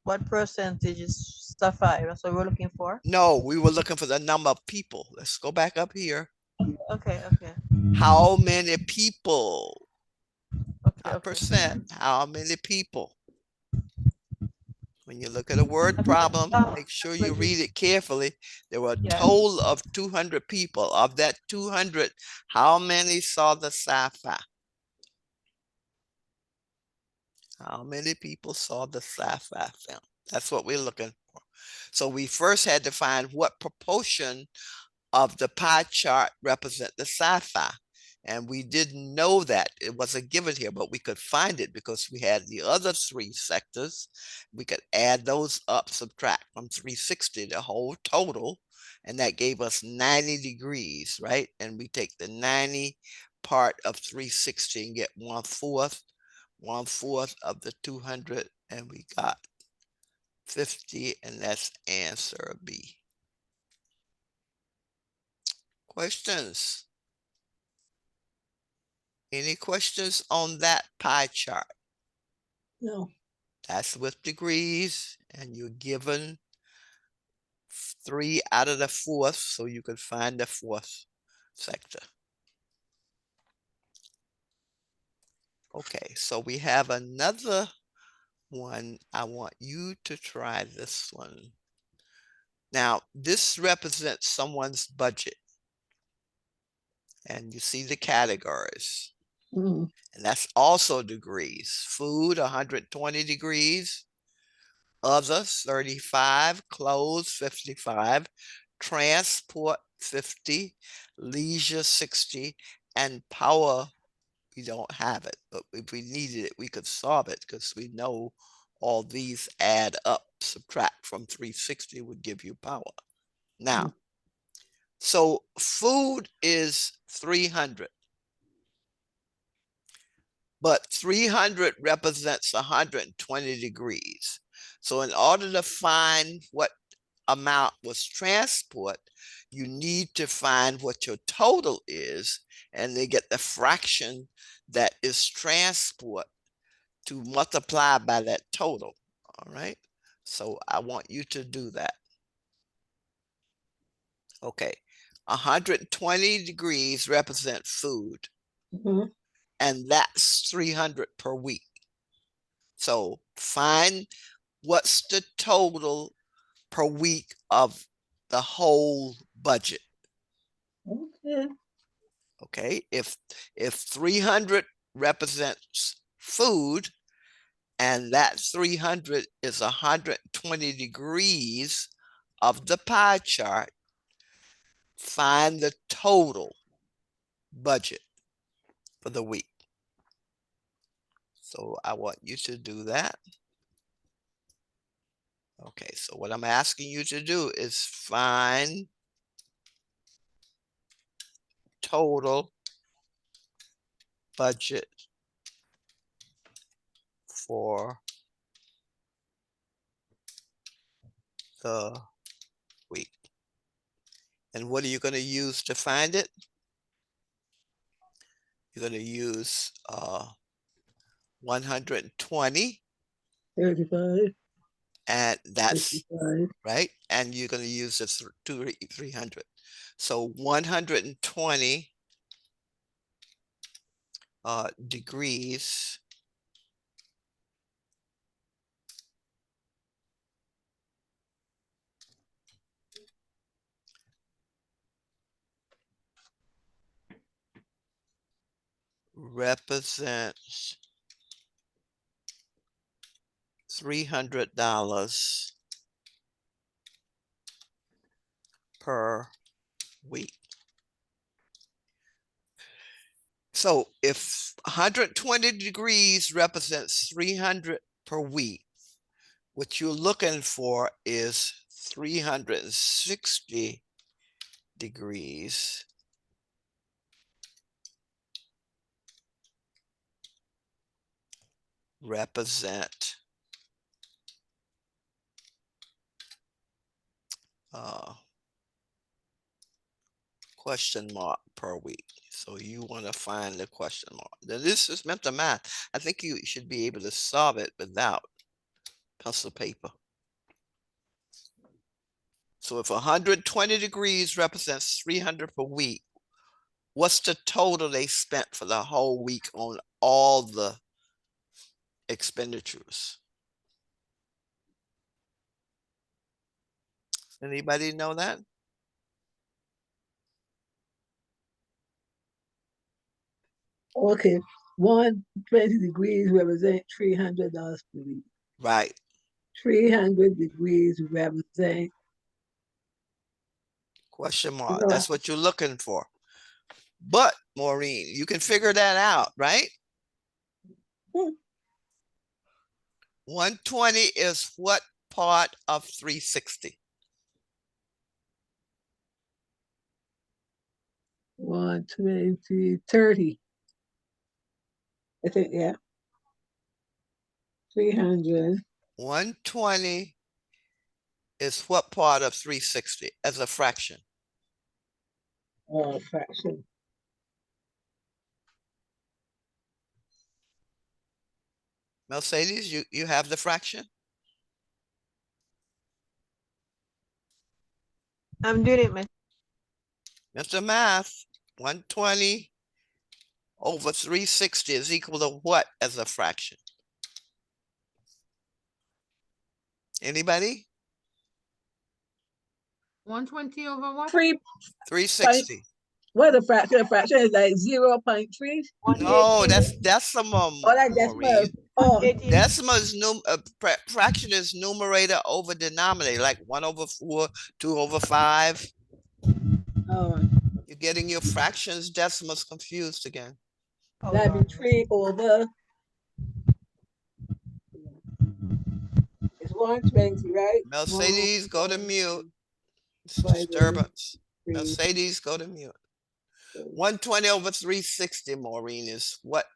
What percentage is sci-fi? That's what we're looking for. No, we were looking for the number of people. Let's go back up here. Okay, okay, How many people? okay, Not okay. percent. How many people? When you look at a word Okay. problem, make sure you read it carefully. There were a Yeah. total of 200 people. Of that 200, how many saw the sci-fi? How many people saw the sci-fi film? That's what we're looking for. So we first had to find what proportion of the pie chart represent the sci-fi. And we didn't know that. It wasn't given here, but we could find it because we had the other 3 sectors. We could add those up, subtract from 360, the whole total, and that gave us 90 degrees, right? And we take the 90 part of 360 and get 1/4, 1/4 of the 200, and we got 50, and that's answer B. Questions? Any questions on that pie chart? No. That's with degrees, and you're given 3 out of the 4th, so you can find the 4th sector. Okay, so we have another one. I want you to try this one. Now, this represents someone's budget, and you see the categories. Mm. And that's also degrees. Food, 120 degrees. Others, 35. Clothes, 55. Transport, 50. Leisure, 60. And power, we don't have it. But if we needed it, we could solve it because we know all these add up. Subtract from 360 would give you power. Now, so food is 300. but 300 represents 120 degrees. So in order to find what amount was transport, you need to find what your total is, and they get the fraction that is transport to multiply by that total. All right. So I want you to do that. Okay. 120 degrees represent food, Mhm. and that's 300 per week. So find what's the total per week of the whole budget. Okay. Okay. If 300 represents food, and that 300 is 120 degrees of the pie chart, find the total budget for the week. So I want you to do that. Okay, so what I'm asking you to do is find total budget for the week. And what are you going to use to find it? You're going to use 120, 35, and that's 55. right. And you're going to use the 300. So 120 degrees represents $300 per week. So if 120 degrees represents 300 per week, what you're looking for is 360 degrees represent question mark per week. So you want to find the question mark. Now this is meant to math. I think you should be able to solve it without pencil paper. So if 120 degrees represents 300 per week, what's the total they spent for the whole week on all the expenditures? Anybody know that? Okay. 120 degrees represent $300 per week. Right. 300 degrees represent Question mark. no, That's what you're looking for. But Maureen, you can figure that out, right? 120 is what part of 360? 120, 30. I think, yeah. 300. 120 is what part of 360 as a fraction? Fraction. Mercedes, you have the fraction? I'm doing it, Mr. Math, 120 over 360 is equal to what as a fraction? Anybody? 120 over what? 360. What a fraction? A fraction is like 0.3. No, that's decimal, Or like decimal. Maureen. Oh, Decimal is fraction is numerator over denominator, like 1 over 4, 2 over 5. oh, You're getting your fractions, decimals confused again. that'd be 3 over. It's 120, right? Mercedes, go to mute. It's Divided disturbance. 3. Mercedes, go to mute. 120 over 360, Maureen, is what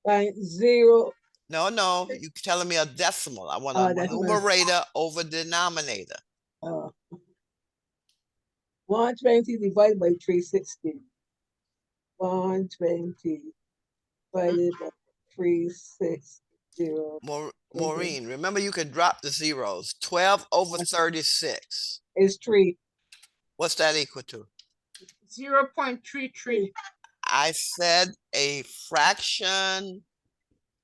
0.0. No, you telling me a decimal. I want Oh, a that's right. numerator over denominator. 120 divided by 360. 120 divided by 360. Maureen, remember you can drop the zeros. 12 over 36. It's 3. What's that equal to? 0.33. I said a fraction.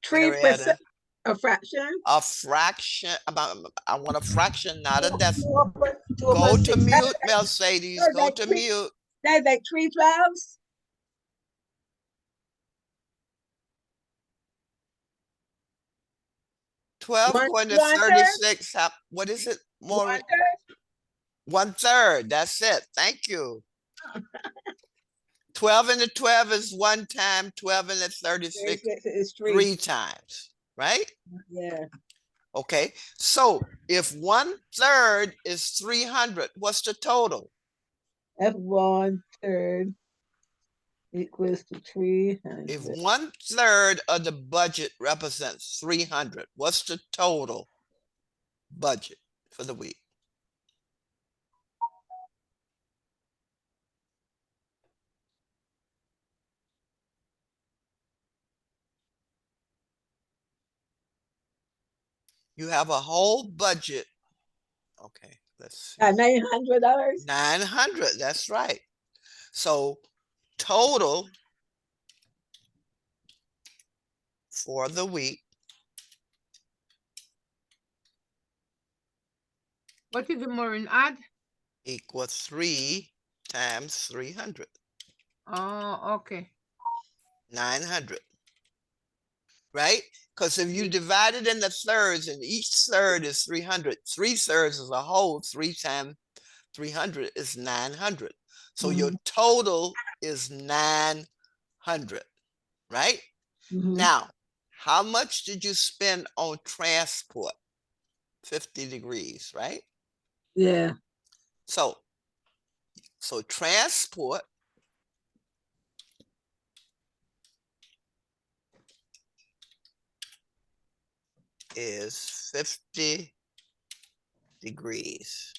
3%. Marietta. A fraction. A fraction. I want a fraction, not a decimal. 2 Go over to 6. mute, Mercedes. Go to mute. That's like 3/12. 12 One, going to one third. 36. What is it, One Maureen? third. 1/3. That's it. Thank you. 12 into 12 is 1 time. 12 into 36, 36 is 3. 3 times, right? Yeah. Okay. So if 1/3 is 300, what's the total? That's 1/3 equals to 300. If 1/3 of the budget represents 300, what's the total budget for the week? You have a whole budget. Okay, let's see. $900. 900, that's right. So total for the week. What did the Maureen add? Equals 3 times 300. Oh, okay. 900. Right? Because if you divide it into thirds and each third is 300, 3/3 is a whole. 3 times 300 is 900. So your total is 900, right? Now, how much did you spend on transport? 50 degrees, right? Yeah. So transport is 50 degrees.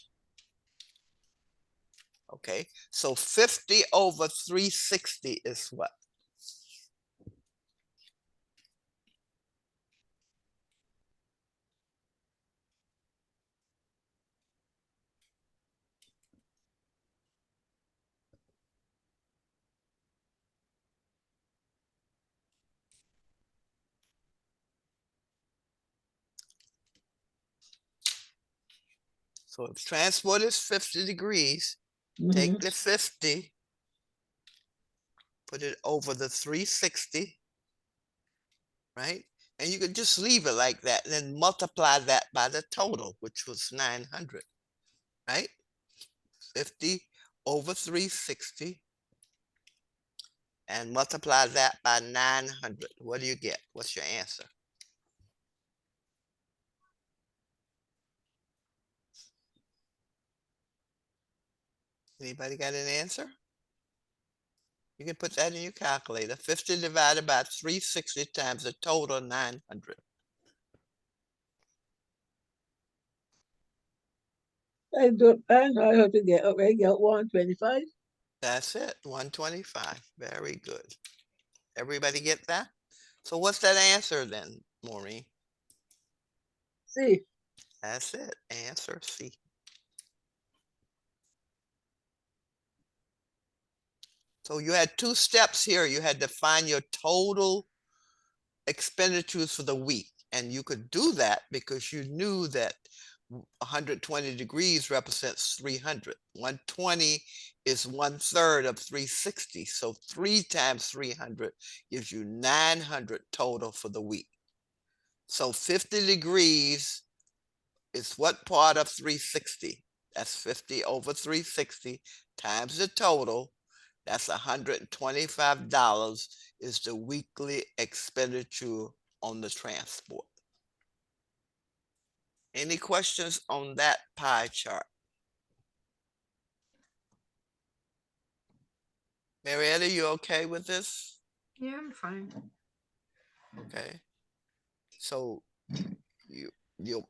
Okay, so 50 over 360 is what? So if transport is 50 degrees, take the 50, put it over the 360, right? And you could just leave it like that and then multiply that by the total, which was 900, right? 50 over 360 and multiply that by 900. What do you get? What's your answer? Anybody got an answer? You can put that in your calculator. 50 divided by 360 times the total 900. I know how to get up. I get 125. That's it, 125. Very good. Everybody get that? So what's that answer then, Maureen? See. That's it, answer C. So you had 2 steps here. You had to find your total expenditures for the week. And you could do that because you knew that 120 degrees represents 300. 120 is 1/3 of 360. So 3 times 300 gives you 900 total for the week. So 50 degrees is what part of 360? That's 50 over 360 times the total. That's $125 is the weekly expenditure on the transport. Any questions on that pie chart? Marietta, you okay with this? Yeah, I'm fine. Okay. So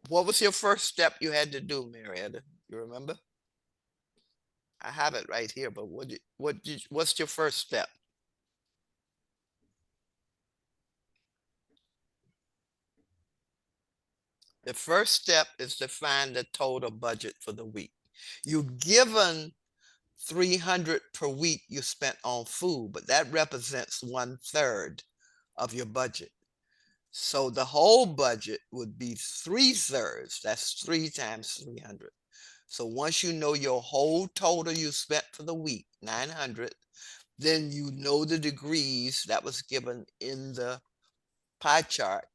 what was your first step you had to do, Marietta? You remember? I have it right here, but what's your first step? The first step is to find the total budget for the week. You're given 300 per week you spent on food, but that represents 1/3 of your budget. So the whole budget would be 3/3. That's 3 times 300. So once you know your whole total you spent for the week, 900, then you know the degrees that was given in the pie chart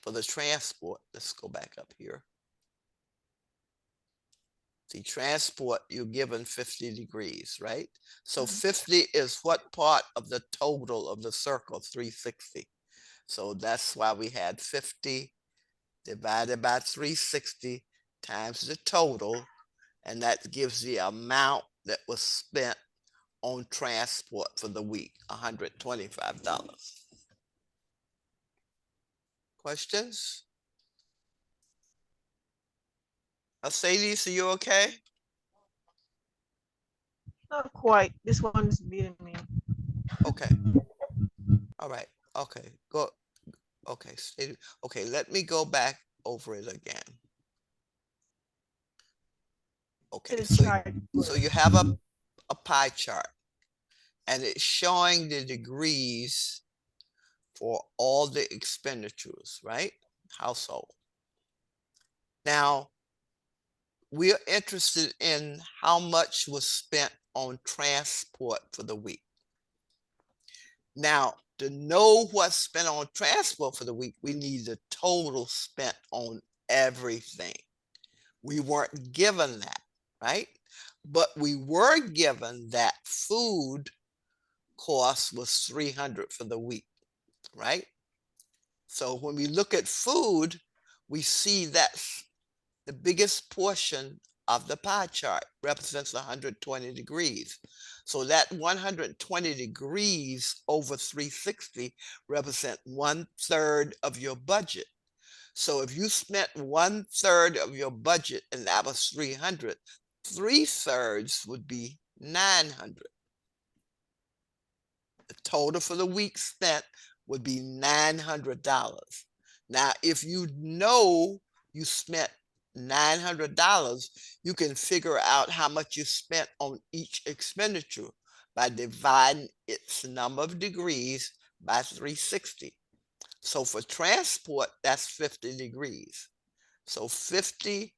for the transport. Let's go back up here. See, transport, you're given 50 degrees, right? So 50 is what part of the total of the circle, 360. So that's why we had 50 divided by 360 times the total, and that gives the amount that was spent on transport for the week, $125. Questions? Mercedes, are you okay? Not quite. This one is beating me. Okay. All right. Okay. Go. Okay. Okay. Let me go back over it again. Okay. To the So, chart so first. you have a pie chart, and it's showing the degrees for all the expenditures, right? Household. Now, we're interested in how much was spent on transport for the week. Now, to know what's spent on transport for the week, we need the total spent on everything. We weren't given that, right? But we were given that food cost was 300 for the week, right? So when we look at food, we see that's the biggest portion of the pie chart, represents 120 degrees. So that 120 degrees over 360 represent 1/3 of your budget. So if you spent 1/3 of your budget and that was 300, 3/3 would be 900. The total for the week spent would be $900. Now, if you know you spent $900, you can figure out how much you spent on each expenditure by dividing its number of degrees by 360. So for transport, that's 50 degrees. So 50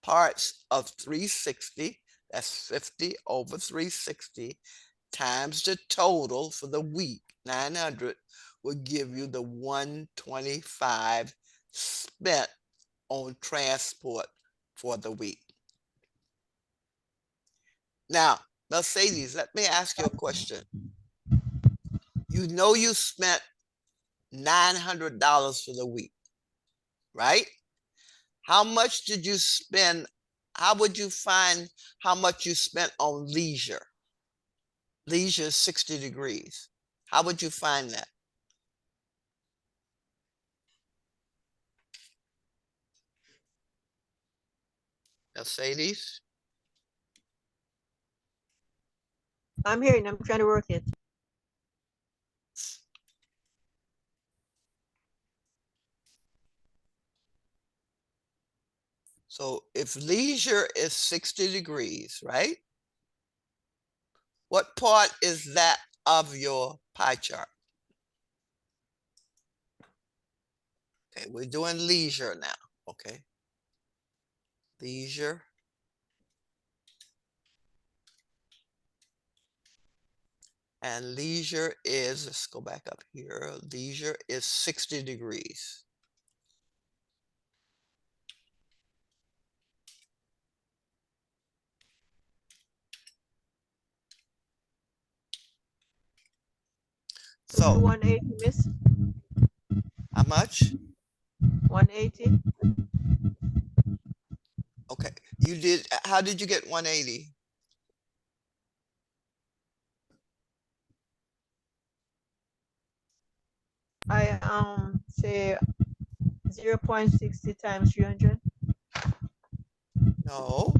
parts of 360, that's 50 over 360, times the total for the week, 900, would give you the 125 spent on transport for the week. Now, Mercedes, let me ask you a question. You know you spent $900 for the week, right? How much did you spend? How would you find how much you spent on leisure? Leisure is 60 degrees. How would you find that? Mercedes? I'm hearing. I'm trying to work it. So if leisure is 60 degrees, right? What part is that of your pie chart? Okay, we're doing leisure now, okay? Leisure. And leisure is, let's go back up here. Leisure is 60 degrees. So 180, miss. how much? 180. Okay, how did you get 180? I say 0.60 times 300. No.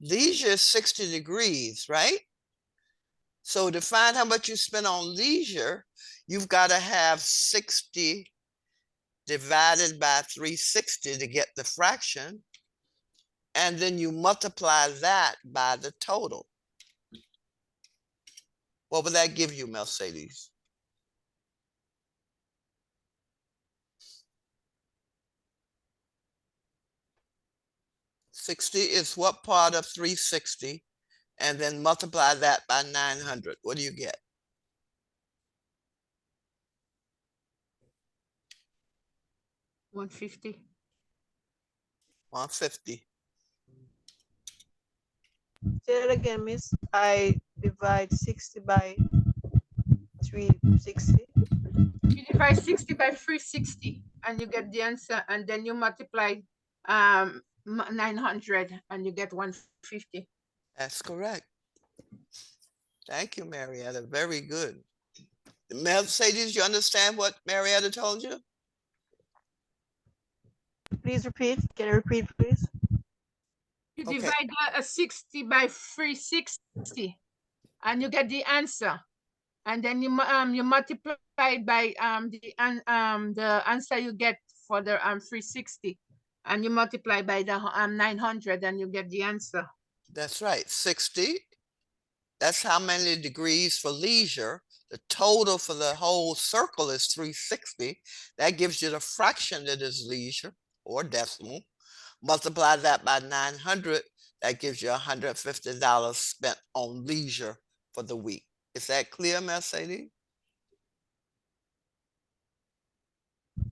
Leisure is 60 degrees, right? So to find how much you spend on leisure, you've got to have 60 divided by 360 to get the fraction. And then you multiply that by the total. What would that give you, Mercedes? $60 is what part of 360? And then multiply that by 900. What do you get? 150. 150. Say that again, miss. I divide 60 by 360. You divide 60 by 360 and you get the answer, and then you multiply 900 and you get 150. That's correct. Thank you, Marietta. Very good. Mercedes, you understand what Marietta told you? Please repeat. Can you repeat, please? You Okay. divide 60 by 360 and you get the answer, and then you multiply by the answer you get for the 360, and you multiply by the 900 and you get the answer. That's right. 60. That's how many degrees for leisure. The total for the whole circle is 360. That gives you the fraction that is leisure or decimal. Multiply that by 900. That gives you $150 spent on leisure for the week. Is that clear, Mercedes?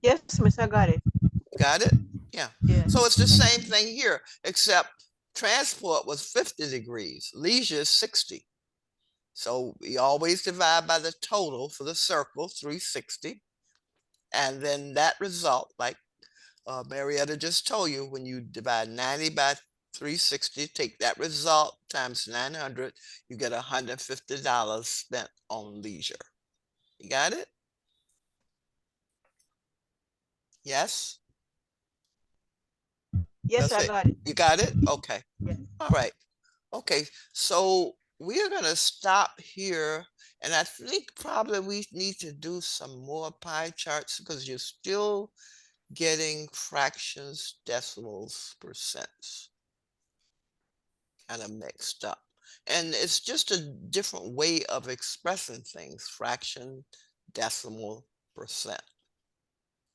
Yes, miss, I got it. Got it? Yeah. Yeah. So it's the same thing here, except transport was 50 degrees. Leisure is 60. So we always divide by the total for the circle, 360. And then that result, like Marietta just told you, when you divide 90 by 360, take that result times 900, you get $150 spent on leisure. You got it? Yes? Yes, I got it. You got it? Okay. Yes. All right. Okay. So we're going to stop here. And I think probably we need to do some more pie charts because you're still getting fractions, decimals, percents kind of mixed up. And it's just a different way of expressing things, fraction, decimal, percent.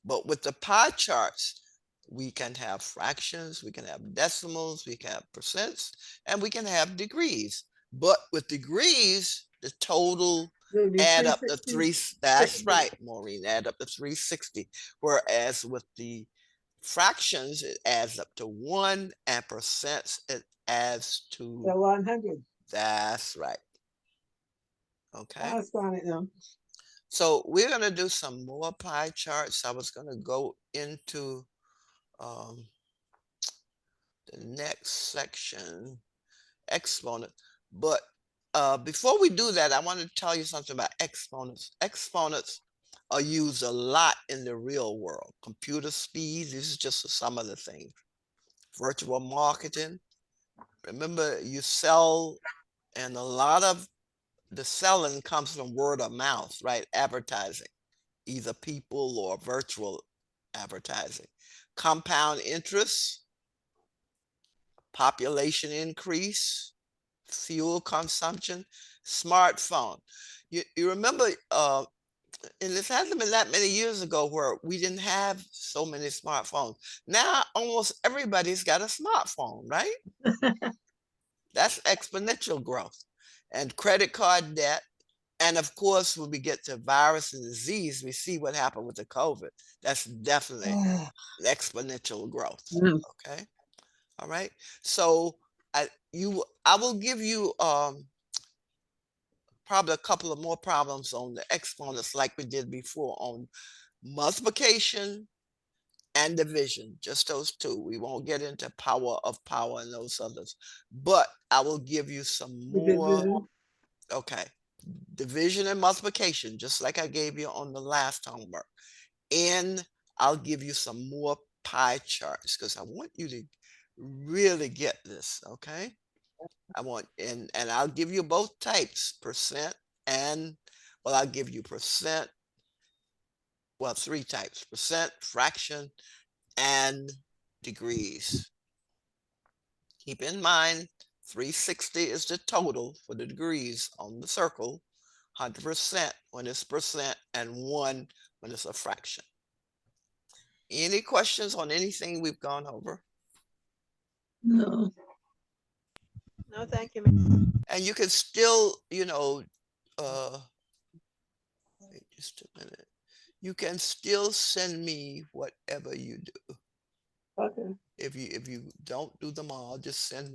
But with the pie charts, we can have fractions, we can have decimals, we can have percents, and we can have degrees. But with degrees, the total It'll be add up to 360. that's right, Maureen, add up to 360. Whereas with the fractions, it adds up to 1, and percents, it adds to, So 100. that's right. Okay. That's fine now. So we're going to do some more pie charts. I was going to go into the next section, exponent. But before we do that, I want to tell you something about exponents. Exponents are used a lot in the real world. Computer speed, this is just some of the things. Virtual marketing. Remember, you sell, and a lot of the selling comes from word of mouth, right? Advertising, either people or virtual advertising. Compound interest, population increase, fuel consumption, smartphone. You remember, and it hasn't been that many years ago where we didn't have so many smartphones. Now almost everybody's got a smartphone, right? That's exponential growth. And credit card debt. And of course, when we get to virus and disease, we see what happened with the COVID. That's definitely exponential growth. Okay. All right. So I will give you probably a couple of more problems on the exponents like we did before on multiplication and division, just those two. We won't get into power of power and those others, but I will give you some more. Okay. Division and multiplication, just like I gave you on the last homework. And I'll give you some more pie charts because I want you to really get this, okay? I want, and I'll give you both types, percent and, well, I'll give you percent, well, three types, percent, fraction, and degrees. Keep in mind, 360 is the total for the degrees on the circle, 100% when it's percent, and 1 when it's a fraction. Any questions on anything we've gone over? No. No, thank you, Miss. And you can still, wait just a minute. You can still send me whatever you do. Okay. If you don't do them all, just send